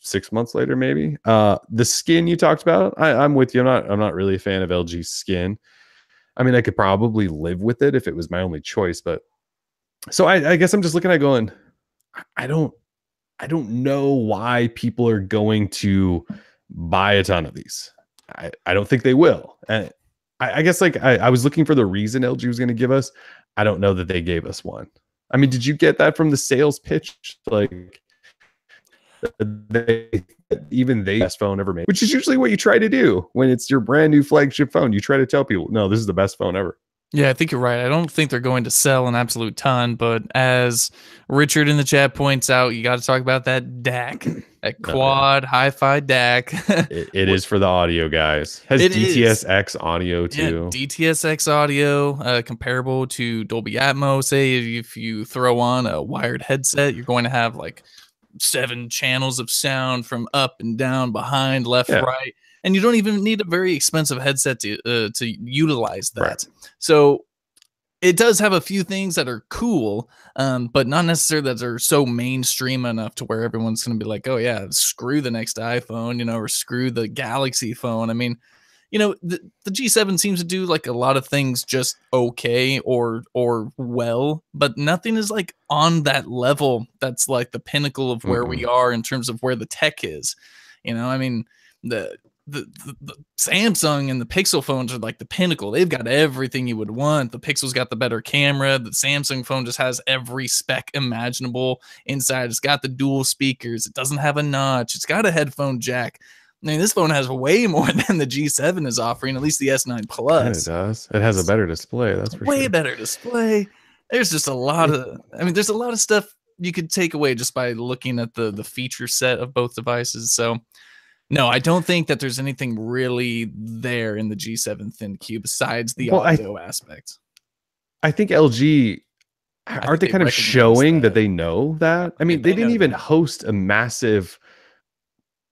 6 months later, maybe. The skin you talked about, I'm with you. I'm not really a fan of LG's skin. I mean, I could probably live with it if it was my only choice, but so I guess I'm just looking at going, I don't know why people are going to buy a ton of these. I don't think they will. And I guess like I was looking for the reason LG was going to give us. I don't know that they gave us one. I mean, did you get that from the sales pitch? Like even they best phone ever made, which is usually what you try to do when it's your brand new flagship phone. You try to tell people, no, this is the best phone ever. Yeah, I think you're right. I don't think they're going to sell an absolute ton, but as Richard in the chat points out, you got to talk about that DAC, that quad hi-fi DAC. It is for the audio, guys. Has DTS:X audio too. Yeah, DTS:X audio, comparable to Dolby Atmos. Say if you throw on a wired headset, you're going to have like 7 channels of sound from up and down, behind, left, right. And you don't even need a very expensive headset to utilize that. Right. So it does have a few things that are cool, but not necessarily that are so mainstream enough to where everyone's going to be like, oh yeah, screw the next iPhone, or screw the Galaxy phone. I mean, the G7 seems to do like a lot of things just okay or well, but nothing is like on that level that's like the pinnacle of where we are in terms of where the tech is. I mean, the Samsung and the Pixel phones are like the pinnacle. They've got everything you would want. The Pixel's got the better camera. The Samsung phone just has every spec imaginable inside. It's got the dual speakers. It doesn't have a notch. It's got a headphone jack. I mean, this phone has way more than the G7 is offering, at least the S9 Plus. It does. It has a better display. That's for way sure. better display. There's just a lot of, I mean, there's a lot of stuff you could take away just by looking at the feature set of both devices. So no, I don't think that there's anything really there in the G7 ThinQ besides the audio aspect. I think LG, aren't they kind of showing that they know that? I mean, they didn't even host a massive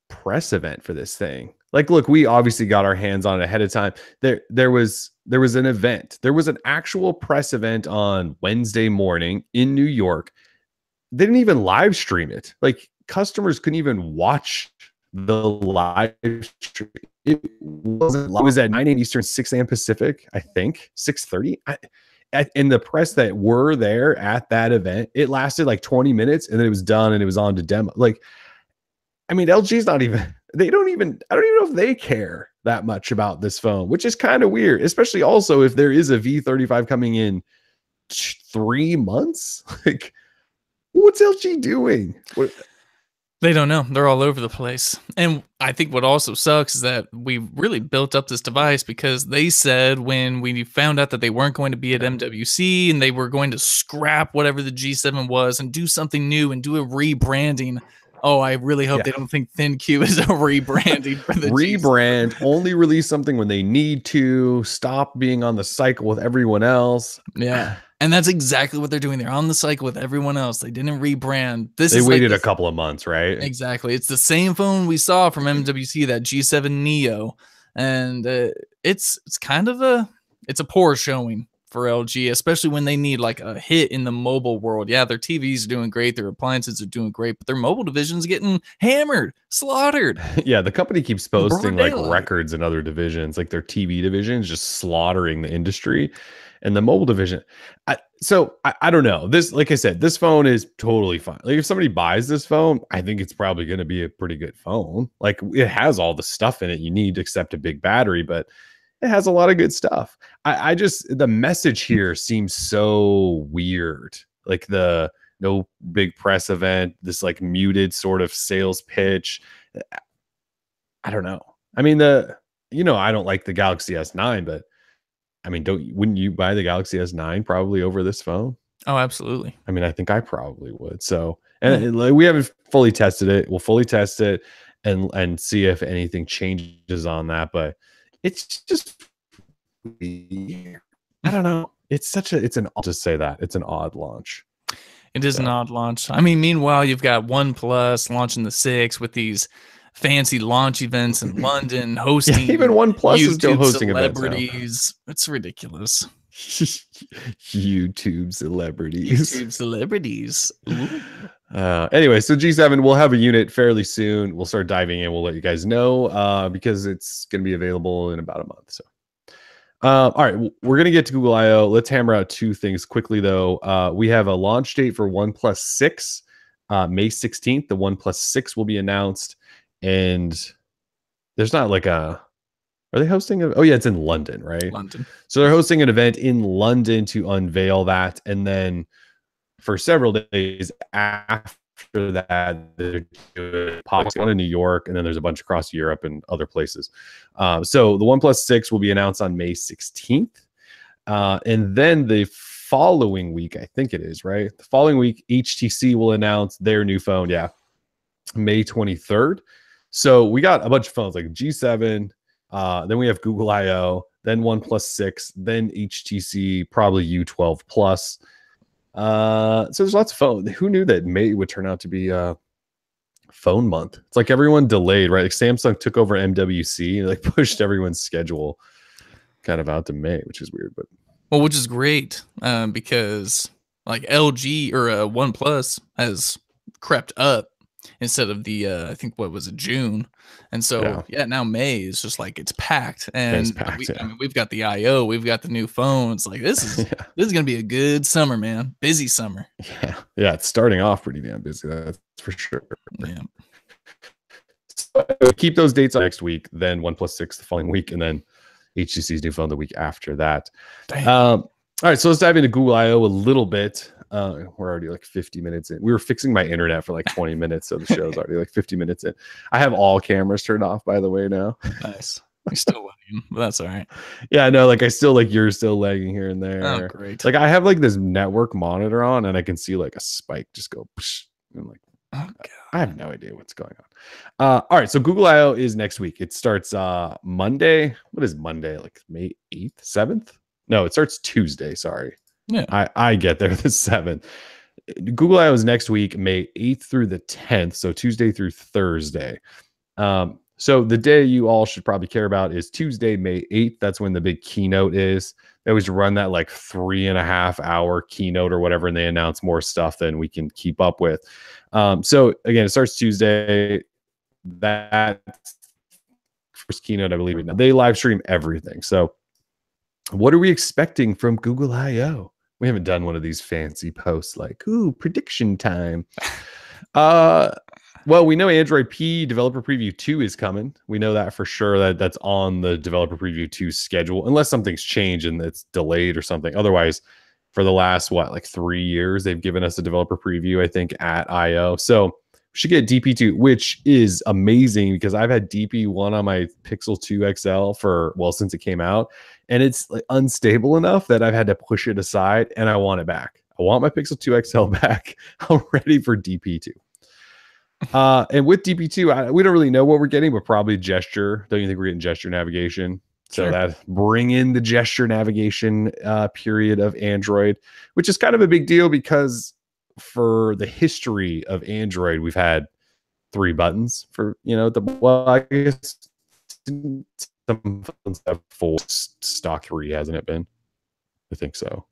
press event for this thing. Like, look, we obviously got our hands on it ahead of time. There was an event. There was an actual press event on Wednesday morning in New York. They didn't even live stream it. Like, customers couldn't even watch the live stream. It was at 9 a.m. Eastern, 6 a.m. Pacific, I think, 6:30. In the press that were there at that event, it lasted like 20 minutes and then it was done and it was on to demo. Like, I mean, LG's not even, I don't even know if they care that much about this phone, which is kind of weird, especially also if there is a V35 coming in 3 months. Like, what's LG doing? They don't know. They're all over the place. And I think what also sucks is that we really built up this device because they said when we found out that they weren't going to be at MWC and they were going to scrap whatever the G7 was and do something new and do a rebranding. Oh, I really hope they don't think ThinQ is a rebranding for the rebrand. Only release something when they need to. Stop being on the cycle with everyone else. Yeah. And that's exactly what they're doing. They're on the cycle with everyone else. They didn't rebrand. They waited a couple of months, right? Exactly. It's the same phone we saw from MWC, that G7 Neo. And it's kind of a poor showing for LG, especially when they need like a hit in the mobile world. Yeah, their TVs are doing great. Their appliances are doing great, but their mobile division's getting hammered, slaughtered. Yeah, the company keeps posting like records in other divisions, like their TV division is just slaughtering the industry. And the mobile division. I don't know. This, like I said, this phone is totally fine. Like, if somebody buys this phone, I think it's probably going to be a pretty good phone. Like, it has all the stuff in it you need except a big battery, but it has a lot of good stuff. I just, the message here seems so weird. Like, the no big press event, this like muted sort of sales pitch. I don't know. I mean, I don't like the Galaxy S9, but I mean, wouldn't you buy the Galaxy S9 probably over this phone? Oh, absolutely. I mean, I think I probably would. So, and we haven't fully tested it. We'll fully test it and see if anything changes on that. But it's just, I don't know. I'll just say that it's an odd launch. It is an odd launch. I mean, meanwhile, you've got OnePlus launching the 6 with these fancy launch events in London, hosting even OnePlus is still hosting celebrities. It's ridiculous. YouTube celebrities. Anyway, so G7 will have a unit fairly soon. We'll start diving in. We'll let you guys know because it's going to be available in about a month. So, all right, we're going to get to Google I/O. Let's hammer out two things quickly, though. We have a launch date for OnePlus 6, May 16th. The OnePlus 6 will be announced. And there's not like are they hosting oh yeah, it's in London, right? London. So they're hosting an event in London to unveil that. And then for several days after that, they're doing one in New York, and then there's a bunch across Europe and other places. So the OnePlus 6 will be announced on May 16th. And then the following week, I think it is, right? The following week, HTC will announce their new phone. Yeah. May 23rd. So we got a bunch of phones like G7, then we have Google I/O, then OnePlus 6, then HTC, probably U12 Plus. So there's lots of phones. Who knew that May would turn out to be phone month? It's like everyone delayed, right? Like Samsung took over MWC and like pushed everyone's schedule kind of out to May, which is weird, but which is great because like LG or OnePlus has crept up instead of the I think what was it, June, and so now May is just like it's packed, and I mean, we've got the I/O, we've got the new phones. Like this is this is gonna be a good summer, man. Busy summer. Yeah, it's starting off pretty damn busy. That's for sure. Yeah. So keep those dates on next week, then OnePlus 6 the following week, and then HTC's new phone the week after that. All right, so let's dive into Google I/O a little bit. We're already like 50 minutes in. We were fixing my internet for like 20 minutes, so the show's already like 50 minutes in. I have all cameras turned off, by the way, now. Nice. You're still lagging, but that's all right. Yeah, I know. Like, I still like you're still lagging here and there. Oh, great. Like, I have like this network monitor on, and I can see like a spike just go. Psh, and I'm like, oh, God. I have no idea what's going on. All right, so Google I/O is next week. It starts Monday. What is Monday? Like May 8th, 7th? No, it starts Tuesday. Sorry. Yeah. I get there the 7th. Google I/O is next week, May 8th through the 10th. So Tuesday through Thursday. So the day you all should probably care about is Tuesday, May 8th. That's when the big keynote is. They always run that like 3.5 hour keynote or whatever, and they announce more stuff than we can keep up with. So again, it starts Tuesday. That first keynote, I believe, they live stream everything. So what are we expecting from Google I/O? We haven't done one of these fancy posts like, ooh, prediction time. Well, we know Android P Developer Preview 2 is coming. We know that for sure. That's on the Developer Preview 2 schedule, unless something's changed and it's delayed or something. Otherwise, for the last, like 3 years, they've given us a Developer Preview, I think, at I/O. So we should get DP2, which is amazing because I've had DP1 on my Pixel 2 XL since it came out. And it's like unstable enough that I've had to push it aside, and I want it back. I want my Pixel 2 XL back. I'm ready for DP2. And with DP2, we don't really know what we're getting, but probably gesture. Don't you think we're getting gesture navigation? So Sure. that bring in the gesture navigation period of Android, which is kind of a big deal because for the history of Android, we've had 3 buttons for, I guess some phones have 4, stock 3, hasn't it been? I think so.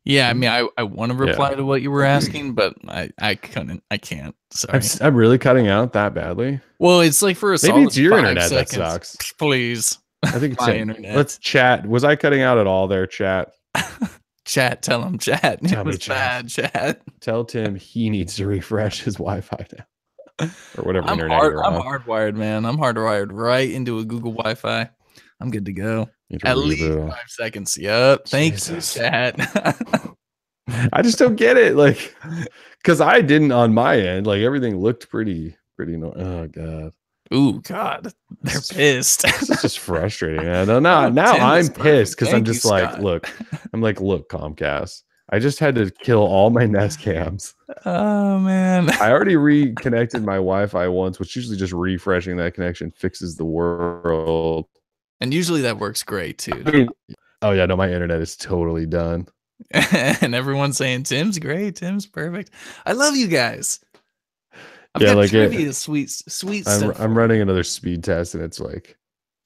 Yeah, I mean, I want to reply to what you were asking, but I can't. Sorry. I'm really cutting out that badly. Well, it's like for a maybe it's your 5 internet seconds. That sucks. Please. I think my internet. Let's chat. Was I cutting out at all there, chat? Chat, tell him, chat. Tell it was bad, chat. Tell Tim he needs to refresh his Wi-Fi now, or whatever I'm internet you're on. I'm hardwired, man. I'm hardwired right into a Google Wi-Fi. I'm good to go. At least 5 seconds. Yep. Thanks, chat. I just don't get it, like, because I didn't on my end. Like everything looked pretty. Oh god. Ooh, God, they're pissed. It's just frustrating. Now I'm pissed because I'm just like, look, Comcast. I just had to kill all my Nest cams. Oh man. I already reconnected my Wi-Fi once, which usually just refreshing that connection fixes the world. And usually that works great too. I mean, oh yeah, no, my internet is totally done. And everyone's saying Tim's great, Tim's perfect. I love you guys. I've got like trivia, sweet stuff. I'm running another speed test, and it's like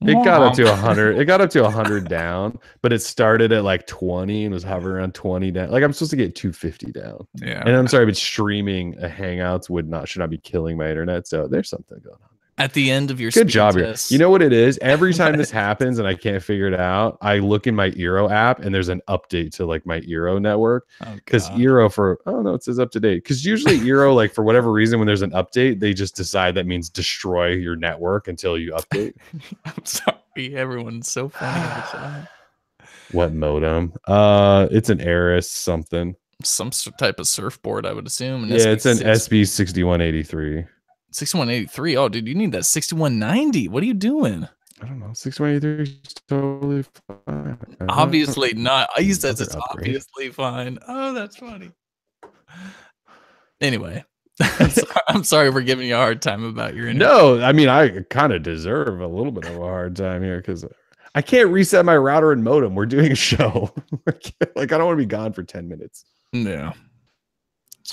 it got up to 100. It got up to 100 down, but it started at like 20 and was hovering around 20 down. Like I'm supposed to get 250 down. Yeah. And I'm sorry, but streaming a Hangouts should not be killing my internet. So there's something going on. At the end of your good job here. You know what it is? Every time this What? happens and I can't figure it out, I look in my Eero app and there's an update to like my Eero network. Because Eero it says up to date. Because usually Eero, like for whatever reason, when there's an update, they just decide that means destroy your network until you update. I'm sorry, everyone's so funny. What modem? It's an Aris something. Some type of surfboard, I would assume. It's an SB6183. 6183. Oh, dude, you need that 6190. What are you doing? I don't know. 6183 is totally fine. Obviously not. I use that as obviously fine. Oh, that's funny. Anyway, I'm sorry for giving you a hard time about your internet. No, I mean, I kind of deserve a little bit of a hard time here because I can't reset my router and modem. We're doing a show. Like, I don't want to be gone for 10 minutes. Yeah.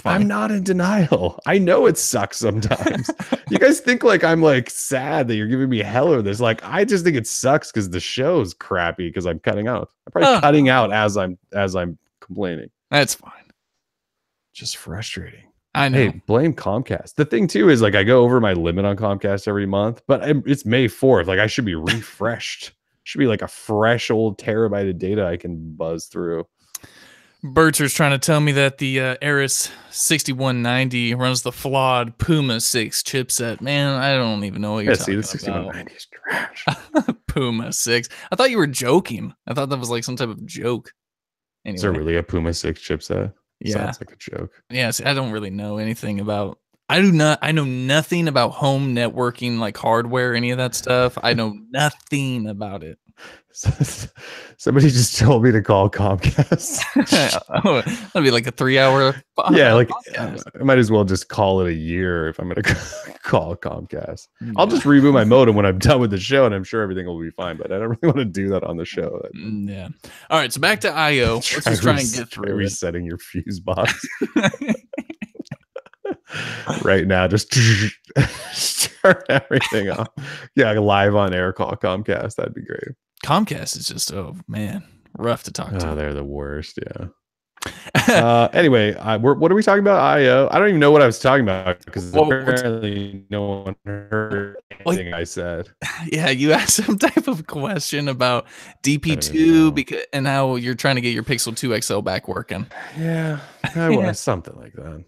I'm not in denial. I know it sucks sometimes. You guys think like I'm like sad that you're giving me hell or this. Like I just think it sucks because the show's crappy because I'm cutting out. I'm probably cutting out as I'm complaining. That's fine. Just frustrating. I know. Hey, blame Comcast. The thing too is like I go over my limit on Comcast every month, but it's May 4th. Like I should be refreshed. Should be like a fresh old terabyte of data I can buzz through. Bercher's trying to tell me that the Aris 6190 runs the flawed Puma 6 chipset. Man, I don't even know what you're talking the about. 6190 is trash. Puma 6. I thought you were joking. I thought that was like some type of joke. Anyway. Is there really a Puma 6 chipset? Yeah. Sounds like a joke. Yes, I don't really know anything about. I know nothing about home networking, like hardware, any of that stuff. I know nothing about it. Somebody just told me to call Comcast. Oh, that'd be like a 3-hour. Yeah, like I might as well just call it a year if I'm gonna call Comcast. Yeah. I'll just reboot my modem when I'm done with the show, and I'm sure everything will be fine. But I don't really want to do that on the show. Yeah. All right. So back to IO. Let's just try and get through resetting your fuse box. Right now, just turn everything off. Yeah, live on air call Comcast. That'd be great. Comcast is just, oh man, rough to talk to. Oh, they're the worst. Yeah. Anyway, what are we talking about? IO. I don't even know what I was talking about because apparently no one heard anything I said. Yeah, you asked some type of question about DP2 and how you're trying to get your Pixel 2 XL back working. Yeah, I was something like that.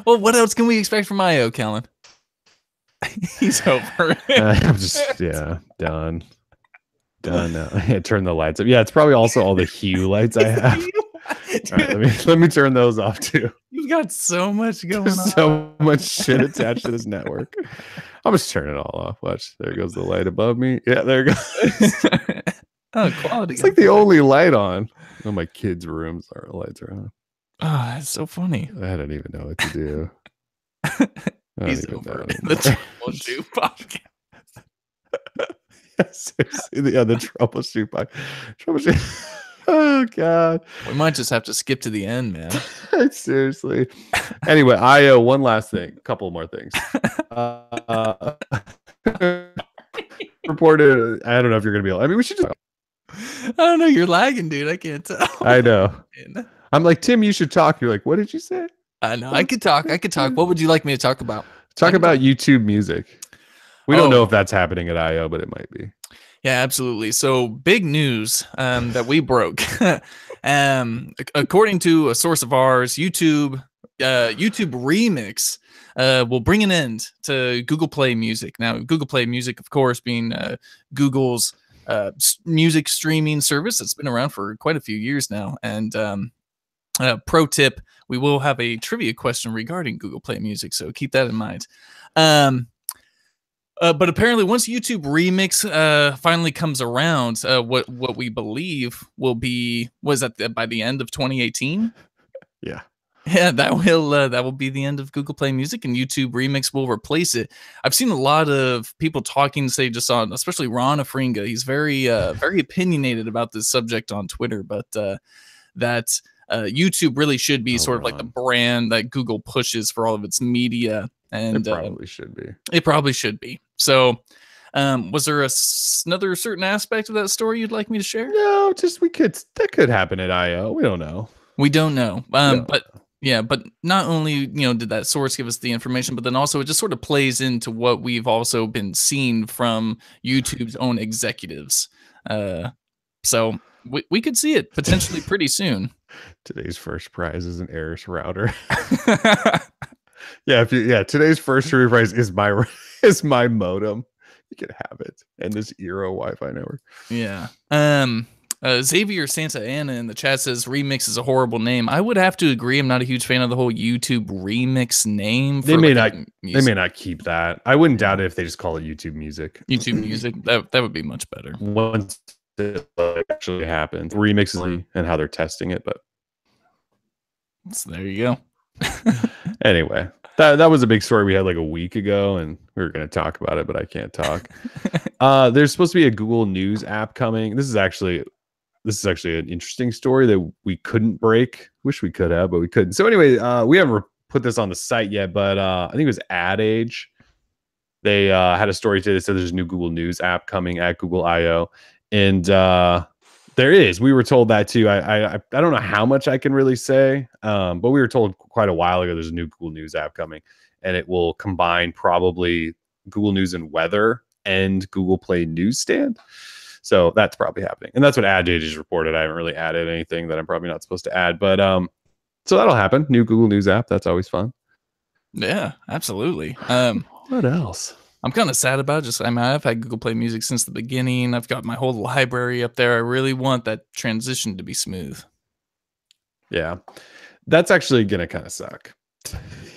Well, what else can we expect from IO, Kellen? He's over. I'm just done. Now. Turn the lights up. Yeah, it's probably also all the hue lights I have. All right, let me turn those off too. You've got so much going on. So much shit attached to this network. I'll just turn it all off. Watch. There goes the light above me. Yeah, there it goes. Oh, quality. It's like the only light on. Oh, my kids' rooms, our lights are on. Oh, that's so funny. I don't even know what to do. He's over the Troubleshoot podcast. The Troubleshoot podcast. Troubleshoot. Oh God. We might just have to skip to the end, man. Seriously. Anyway, IO, one last thing. A couple more things. Reported. I don't know if you're gonna be able. I mean, we should just. I don't know. You're lagging, dude. I can't tell. I know. I'm like, Tim, you should talk. You're like, what did you say? I know. I could talk. What would you like me to talk about? Talk about YouTube music. We don't know if that's happening at IO, but it might be. Yeah, absolutely. So big news that we broke. According to a source of ours, YouTube Remix will bring an end to Google Play Music. Now, Google Play Music, of course, being Google's music streaming service that's been around for quite a few years now. And pro tip, we will have a trivia question regarding Google Play Music, so keep that in mind. But apparently, once YouTube Remix finally comes around, what we believe will be by the end of 2018. Yeah, that will be the end of Google Play Music, and YouTube Remix will replace it. I've seen a lot of people talking, say just on, especially Ron Afringa. He's very very opinionated about this subject on Twitter, but that YouTube really should be sort of like the brand that Google pushes for all of its media. And it probably should be. It probably should be. So, was there another certain aspect of that story you'd like me to share? No, just that could happen at IO. We don't know. We don't know. But not only did that source give us the information, but then also it just sort of plays into what we've also been seeing from YouTube's own executives. So we could see it potentially pretty soon. Today's first prize is an Aris router. Today's first trivia prize is my modem. You can have it and this Eero Wi-Fi network. Yeah. Xavier Santa Ana in the chat says Remix is a horrible name. I would have to agree. I'm not a huge fan of the whole YouTube Remix name. They may not keep that. I wouldn't doubt it if they just call it YouTube Music. YouTube Music. That would be much better. Once it actually happens, remixes and how they're testing it, but so there you go. Anyway, that was a big story we had like a week ago, and we were going to talk about it, but I can't talk. There's supposed to be a Google News app coming. This is actually an interesting story that we couldn't break. Wish we could have, but we couldn't. So anyway, we haven't put this on the site yet, but I think it was Ad Age. They had a story today that said there's a new Google News app coming at Google I/O, and there is. We were told that too. I don't know how much I can really say, but we were told quite a while ago there's a new Google News app coming, and it will combine probably Google News and Weather and Google Play Newsstand. So that's probably happening. And that's what Ad Data just reported. I haven't really added anything that I'm probably not supposed to add. But so that'll happen. New Google News app. That's always fun. Yeah, absolutely. What else? I'm kind of sad about it. I've had Google Play Music since the beginning. I've got my whole library up there. I really want that transition to be smooth. Yeah, that's actually going to kind of suck.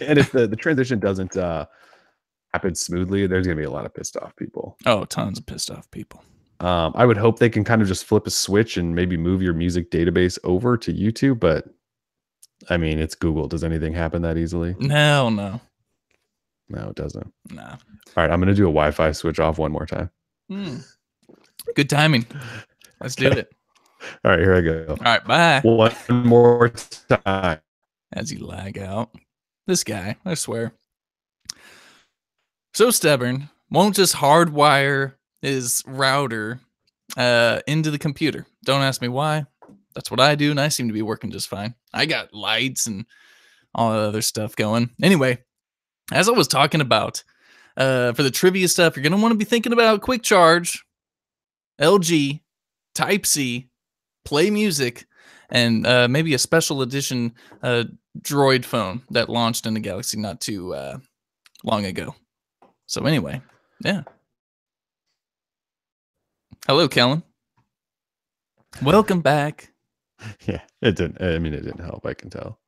And if the transition doesn't happen smoothly, there's going to be a lot of pissed off people. Oh, tons of pissed off people. I would hope they can kind of just flip a switch and maybe move your music database over to YouTube. But I mean, it's Google. Does anything happen that easily? No, it doesn't. Nah. All right, I'm going to do a Wi-Fi switch off one more time. Good timing. Let's do it. All right, here I go. All right, bye. One more time. As you lag out. This guy, I swear. So stubborn. Won't just hardwire his router into the computer. Don't ask me why. That's what I do, and I seem to be working just fine. I got lights and all that other stuff going. Anyway, as I was talking about, for the trivia stuff, you're going to want to be thinking about Quick Charge, LG, Type-C, Play Music, and maybe a special edition Droid phone that launched in the Galaxy not too long ago. So anyway, yeah. Hello, Kellen. Welcome back. Yeah, it didn't. I mean, it didn't help. I can tell.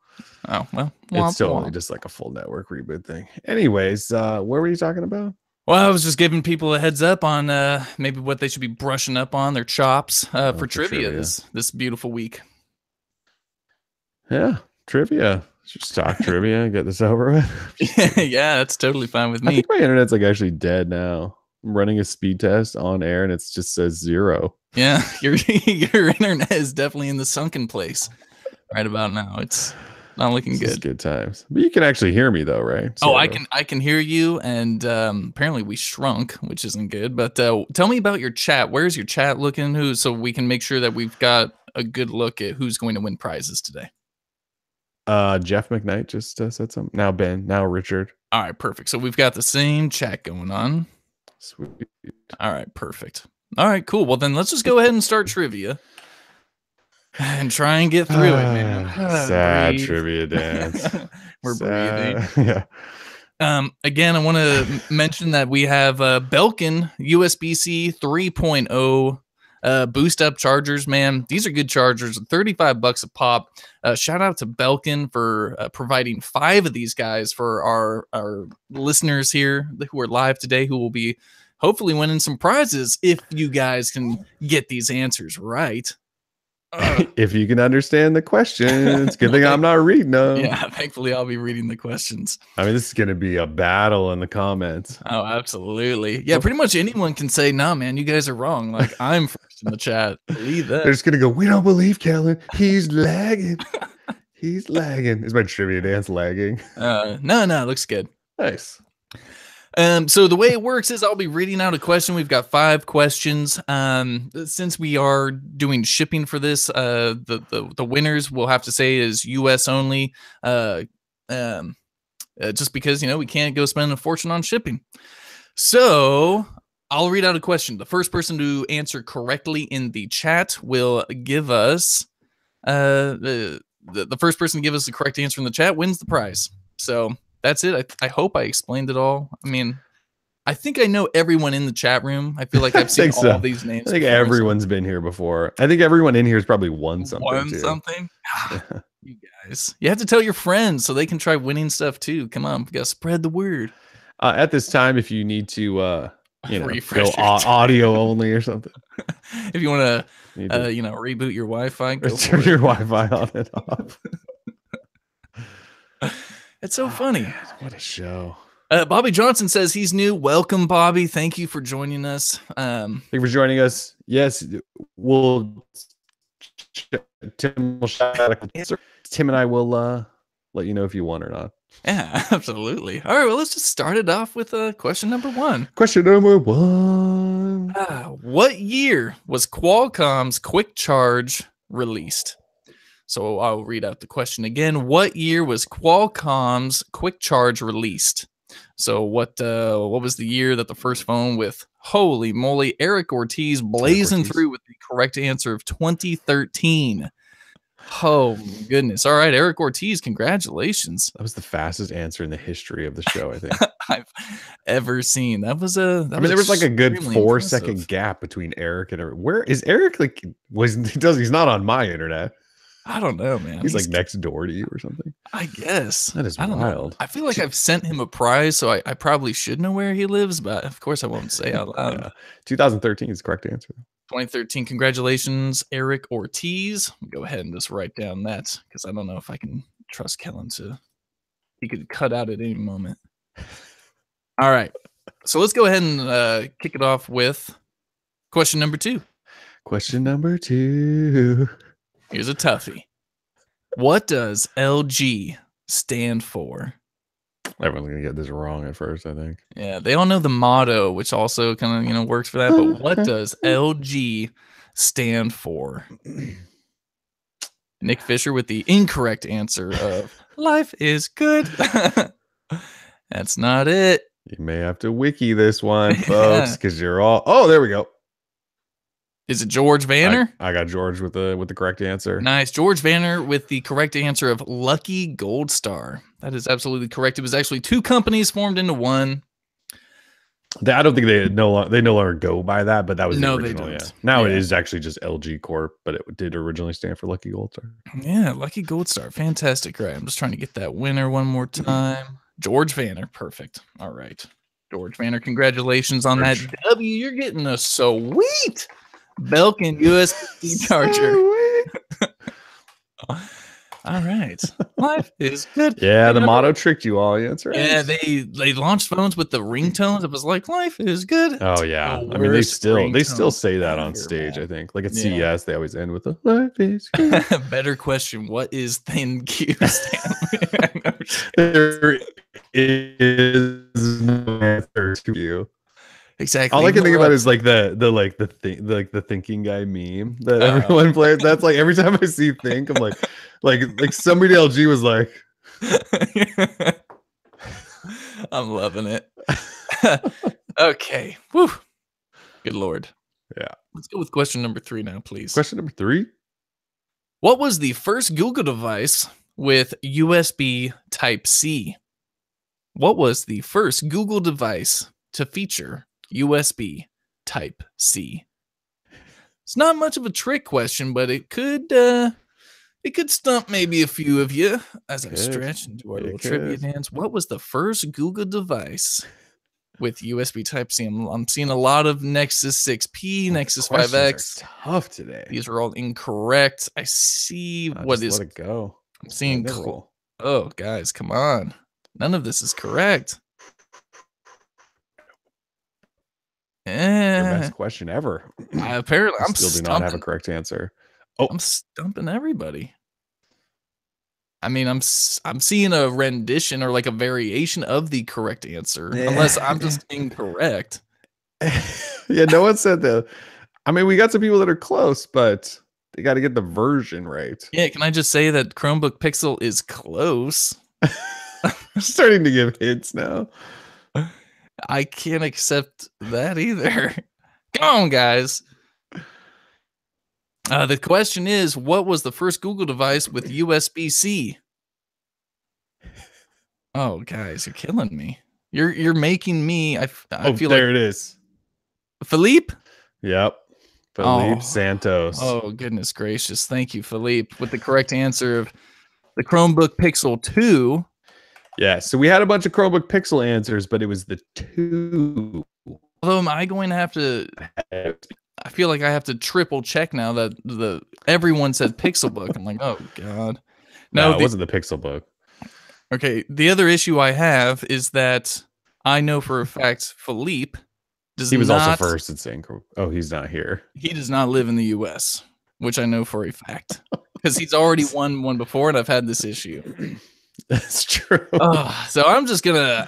Oh well, it's still only just like a full network reboot thing. Anyways, what were you talking about? Well, I was just giving people a heads up on maybe what they should be brushing up on their chops for trivia this beautiful week. Yeah, trivia. Just talk trivia and get this over with. Yeah, that's totally fine with me. I think my internet's like actually dead now. I'm running a speed test on air and it just says 0. Yeah, your internet is definitely in the sunken place right about now. It's not looking good. Good times. But you can actually hear me though, right? Oh, I can hear you, and apparently we shrunk, which isn't good. But tell me about your chat. Where's your chat looking? So we can make sure that we've got a good look at who's going to win prizes today. Jeff McKnight just said something. Now Ben, now Richard. All right, perfect. So we've got the same chat going on. Sweet. All right, perfect. All right, cool. Well, then let's just go ahead and start trivia and try and get through it, man. Sad breathe. Trivia dance. We're breathing. Yeah. Again, I want to mention that we have Belkin USB-C 3.0 boost up chargers, man. These are good chargers, $35 a pop. Shout out to Belkin for providing 5 of these guys for our listeners here who are live today, who will be hopefully winning some prizes if you guys can get these answers right. If you can understand the questions. Good thing I'm not reading them. Yeah, thankfully I'll be reading the questions. I mean, this is going to be a battle in the comments. Oh, absolutely. Yeah, pretty much anyone can say, "Nah, man, you guys are wrong." Like, I'm first in the chat. Believe that. They're just going to go, "We don't believe Kellen. He's lagging. He's lagging." Is my trivia dance lagging? No, it looks good. Nice. So the way it works is I'll be reading out a question. We've got 5 questions. Since we are doing shipping for this, the winners we'll have to say is US only. Just because, we can't go spend a fortune on shipping. So I'll read out a question. The first person to answer correctly in the chat will give us the first person to give us the correct answer in the chat wins the prize. So that's it. I hope I explained it all. I mean, I think I know everyone in the chat room. I feel like I've seen all these names. I think everyone's been here before. I think everyone in here has probably won something. You guys, you have to tell your friends so they can try winning stuff too. Come on, we gotta spread the word. At this time, if you need to, go audio only or something. If you want to, reboot your Wi-Fi, go turn your Wi-Fi on and off. It's so funny. What a show. Bobby Johnson says he's new. Welcome, Bobby. Thank you for joining us. Thank you for joining us. Yes, Tim will shout out an answer. Tim and I will let you know if you won or not. Yeah, absolutely. All right, well, let's just start it off with question number 1. Question number 1. What year was Qualcomm's Quick Charge released? So I'll read out the question again. What year was Qualcomm's Quick Charge released? So what was the year that the first phone with, holy moly, Eric Ortiz blazing through with the correct answer of 2013. Oh my goodness. All right, Eric Ortiz, congratulations. That was the fastest answer in the history of the show, I think. I've ever seen. There was like a good 4-second impressive gap between Eric and Eric. Where is Eric? Like, he's not on my internet. I don't know, man. He's like next door to you or something. I guess. That is wild. Know. I feel like I've sent him a prize, so I probably should know where he lives, but of course I won't say out loud. Yeah. 2013 is the correct answer. 2013. Congratulations, Eric Ortiz. Go ahead and just write down that, because I don't know if I can trust Kellen to. He could cut out at any moment. All right. So let's go ahead and kick it off with question number 2. Question number 2. Here's a toughie. What does LG stand for? Everyone's gonna get this wrong at first, I think. Yeah, they all know the motto, which also kind of works for that. But what does LG stand for? Nick Fisher with the incorrect answer of life is good. That's not it. You may have to wiki this one, folks, because you're all. Oh, there we go. Is it George Vanner? I got George with the correct answer. Nice. George Vanner with the correct answer of Lucky Gold Star. That is absolutely correct. It was actually 2 companies formed into one. I don't think they no longer go by that, but that was the original. They don't. Yeah. Now it is actually just LG Corp, but it did originally stand for Lucky Gold Star. Yeah, Lucky Gold Star. Fantastic. Right. I'm just trying to get that winner one more time. George Vanner. Perfect. All right. George Vanner, congratulations on that W. You're getting a sweet Belkin USB charger. All right. Life is good. Yeah, the motto tricked you all. Yeah, that's right. Yeah, they launched phones with the ringtones. It was like, life is good. Oh yeah. I mean, they still say that on stage, I think. Like at CES, they always end with the life is good. Better question. What is ThinQ stand? There is no answer to you. Exactly. All I can think about is like the thinking guy meme that everyone plays. That's like every time I see Think, I'm like somebody at LG was like, I'm loving it. Okay. Woo. Good Lord. Yeah. Let's go with question number 3 now, please. Question number 3. What was the first Google device with USB Type-C? What was the first Google device to feature USB Type-C? It's not much of a trick question, but it could stump maybe a few of you as I stretch into our little trivia dance. What was the first Google device with USB Type-C? I'm seeing a lot of Nexus 6P, Nexus 5X. Tough today. These are all incorrect. I see what is. Let it go. I'm seeing. Oh, guys, come on. None of this is correct. Your best question ever. Apparently, I'm still do not have a correct answer. Oh, I'm stumping everybody. I mean, I'm seeing a rendition or like a variation of the correct answer, unless I'm just incorrect. Yeah, no one said that. I mean, we got some people that are close, but they got to get the version right. Yeah, can I just say that Chromebook Pixel is close? I'm starting to give hints now. I can't accept that either. Come on, guys. The question is, what was the first Google device with USB-C? Oh, guys, you're killing me. You're making me. I feel there like it is. Philippe? Yep. Philippe Santos. Oh, goodness gracious. Thank you, Philippe, with the correct answer of the Chromebook Pixel 2. Yeah, so we had a bunch of Chromebook Pixel answers, but it was the 2. Although, am I going to have to... I feel like I have to triple check now that everyone said Pixelbook. I'm like, oh, God. No, it wasn't the Pixelbook. Okay, the other issue I have is that I know for a fact Philippe does not... He was also first in saying, oh, he's not here. He does not live in the U.S., which I know for a fact. Because he's already won one before, and I've had this issue. That's true. So I'm just gonna.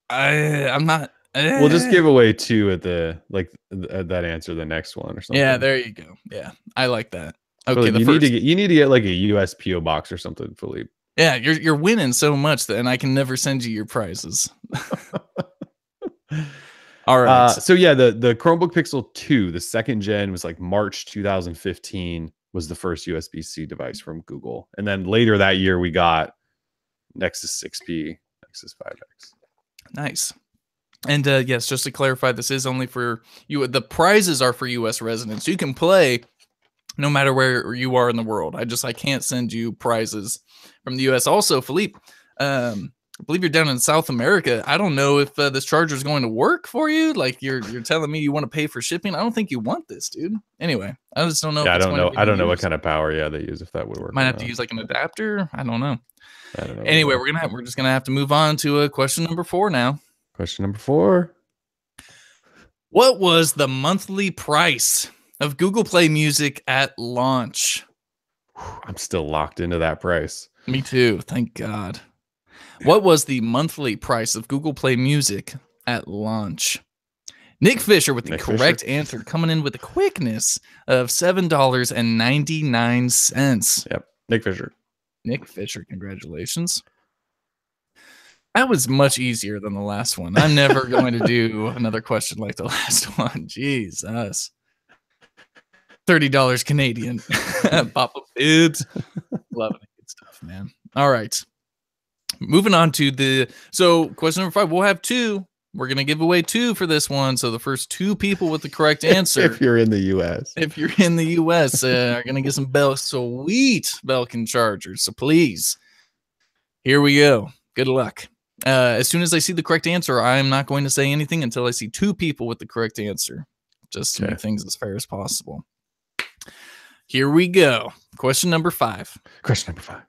I'm not. We'll just give away 2 at that answer, the next one or something. Yeah, there you go. Yeah, I like that. Okay, Philippe, you need to get like a USPO box or something, Philippe. Yeah, you're winning so much that, and I can never send you your prizes. All right. So yeah, the Chromebook Pixel 2, the second gen, was like March 2015 was the first USB-C device from Google. And then later that year we got Nexus 6P, Nexus 5X. Nice. And yes, just to clarify, this is only for you. The prizes are for US residents. You can play no matter where you are in the world. I can't send you prizes from the US. Also, Philippe, I believe you're down in South America. I don't know if this charger is going to work for you. Like you're telling me you want to pay for shipping. I don't think you want this, dude. Anyway, I just don't know. Yeah, if I it's don't going know. To be I don't know what used. kind of power they use, if that would work. Might have to use like an adapter. I don't know. I don't know. Anyway, we're just gonna have to move on to question number 4 now. Question number 4. What was the monthly price of Google Play Music at launch? I'm still locked into that price. Me too. Thank God. What was the monthly price of Google Play Music at launch? Nick Fisher with the correct answer, coming in with a quickness of $7.99. Yep. Nick Fisher. Nick Fisher, congratulations. That was much easier than the last one. I'm never going to do another question like the last one. Jesus. $30 Canadian. Pop-up bids. Loving it. Good stuff, man. All right. Moving on to question number 5. We'll have 2. We're going to give away 2 for this one. So the first 2 people with the correct answer. If you're in the U.S. If you're in the U.S. Are going to get some sweet Belkin chargers. So please, here we go. Good luck. As soon as I see the correct answer, I'm not going to say anything until I see 2 people with the correct answer. Just to make things as fair as possible. Here we go. Question number 5. Question number 5.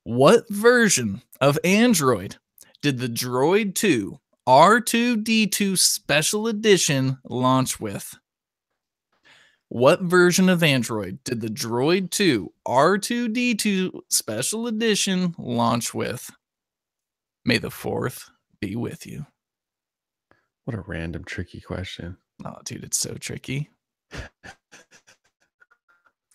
What version of Android did the Droid 2 R2D2 Special Edition launch with? What version of Android did the Droid 2 R2D2 Special Edition launch with? May the 4th be with you. What a random, tricky question. Oh, dude, it's so tricky.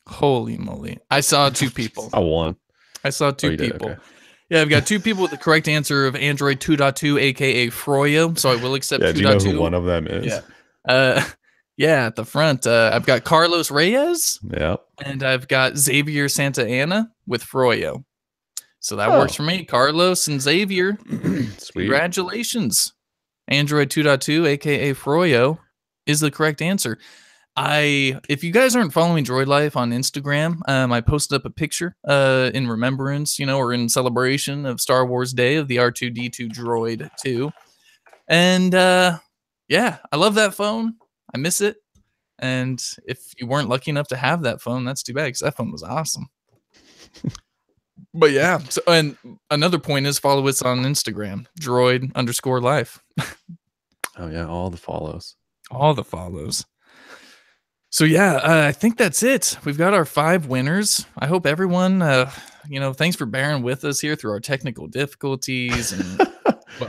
Holy moly. I saw 2 people. I won. I saw 2 people. Okay. Yeah, I've got 2 people with the correct answer of Android 2.2, aka Froyo. So I will accept 2.2. Do you know who one of them is? Yeah. Yeah, at the front, I've got Carlos Reyes. Yep. And I've got Xavier Santa Anna with Froyo. So that works for me. Carlos and Xavier. Sweet. Congratulations. Android 2.2, aka Froyo, is the correct answer. If you guys aren't following Droid Life on Instagram, I posted up a picture in remembrance, or in celebration of Star Wars Day of the R2D2 Droid 2. And yeah, I love that phone. I miss it. And if you weren't lucky enough to have that phone, that's too bad, because that phone was awesome. But yeah, so, and another point is follow us on Instagram, droid_life. Oh yeah, all the follows. All the follows. So yeah, I think that's it. We've got our 5 winners. I hope everyone, thanks for bearing with us here through our technical difficulties. And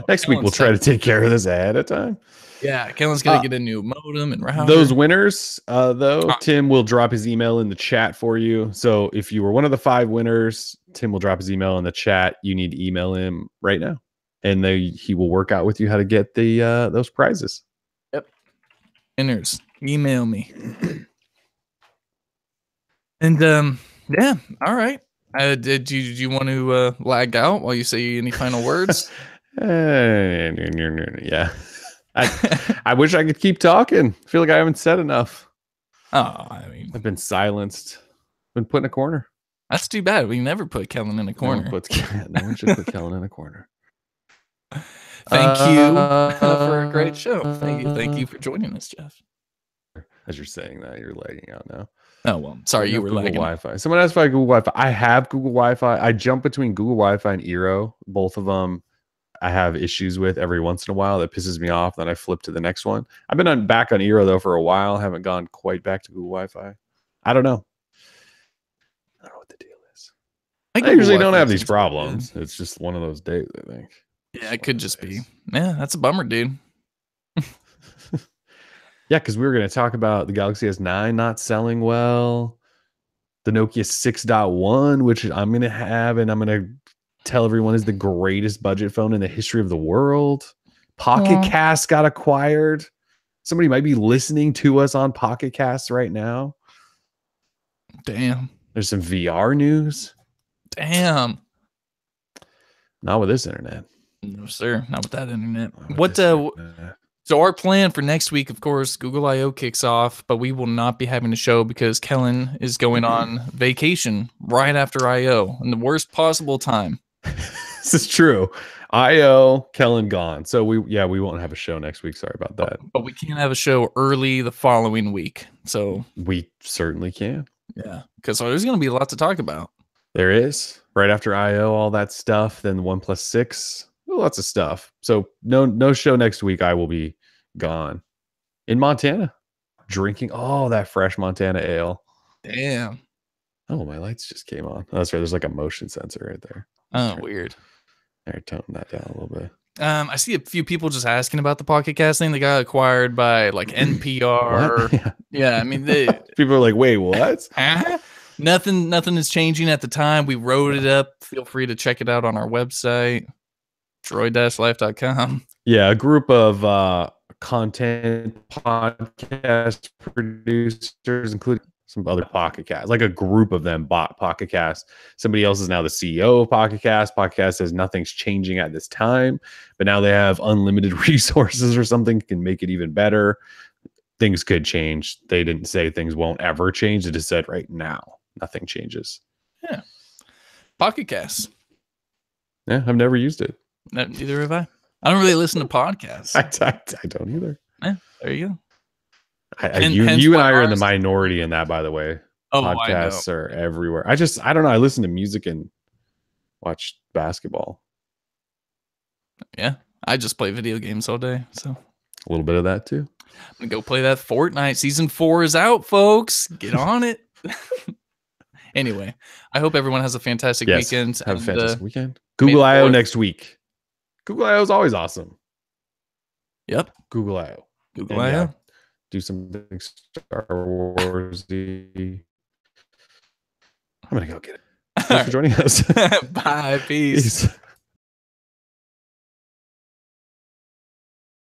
next week we'll try to take care of this ahead of time. Yeah, Kellen's gonna get a new modem and router. Those winners, though, Tim will drop his email in the chat for you. So if you were one of the 5 winners, Tim will drop his email in the chat. You need to email him right now, and he will work out with you how to get those prizes. Yep. Winners, email me. And yeah, all right. Did you want to lag out while you say any final words? Yeah. I wish I could keep talking. I feel like I haven't said enough. Oh, I mean, I've been silenced. Been put in a corner. That's too bad. We never put Kellen in a corner. No one should put Kellen in a corner. Thank you for a great show. Thank you for joining us, Jeff. As you're saying that, you're lagging out now. Oh, well, sorry, you were Google lagging. Wi-Fi. Someone asked if I have Google Wi-Fi. I have Google Wi-Fi. I jump between Google Wi-Fi and Eero. Both of them I have issues with every once in a while. That pisses me off. Then I flip to the next one. I've been back on Eero, though, for a while. Haven't gone quite back to Google Wi-Fi. I don't know. I don't know what the deal is. I usually don't have these problems. It's just one of those days, I think. Yeah, it could just be. Yeah, that's a bummer, dude. Yeah, because we were going to talk about the Galaxy S9 not selling well, the Nokia 6.1, which I'm going to have, and I'm going to tell everyone is the greatest budget phone in the history of the world. Pocket Cast got acquired. Somebody might be listening to us on Pocket Cast right now. Damn. There's some VR news. Damn. Not with this internet. No, sir. Not with that internet. Internet. So our plan for next week, of course, Google I/O kicks off, but we will not be having a show because Kellen is going on vacation right after I/O in the worst possible time. This is true. I/O, Kellen gone. So we won't have a show next week. Sorry about that. But we can have a show early the following week. So we certainly can. Yeah, because there's going to be a lot to talk about. There is. Right after I/O, all that stuff, then the OnePlus 6. Lots of stuff. So no show next week. I will be gone in Montana, drinking that fresh Montana ale. Damn. Oh, my lights just came on. Oh, that's right. There's like a motion sensor right there. Oh, weird. All right, tone that down a little bit. I see a few people just asking about the Pocket Cast thing. They got acquired by like NPR. Yeah, I mean, people are like, "Wait, what?" Nothing is changing at the time. We wrote it up. Feel free to check it out on our website, droid-life.com. Yeah, a group of content podcast producers, including some other Pocket Cast, like a group of them bought Pocket Cast. Somebody else is now the CEO of Pocket Cast. Pocket Cast says nothing's changing at this time, but now they have unlimited resources or something, can make it even better. Things could change. They didn't say things won't ever change. They just said right now, nothing changes. Yeah. Pocket Cast. Yeah, I've never used it. Neither have I. I don't really listen to podcasts. I don't either. Yeah, there you go. You and I are in the minority in that, by the way. Podcasts are everywhere. I don't know. I listen to music and watch basketball. Yeah, I just play video games all day. So a little bit of that too. I'm gonna go play that Fortnite. Season 4 is out, folks. Get on it. Anyway, I hope everyone has a fantastic weekend. Have a fantastic weekend. Google I/O next week. Google I/O is always awesome. Yep. Google I/O. Google I/O. Do something Star Warsy. I'm gonna go get it. Thanks for joining us. Bye. Peace.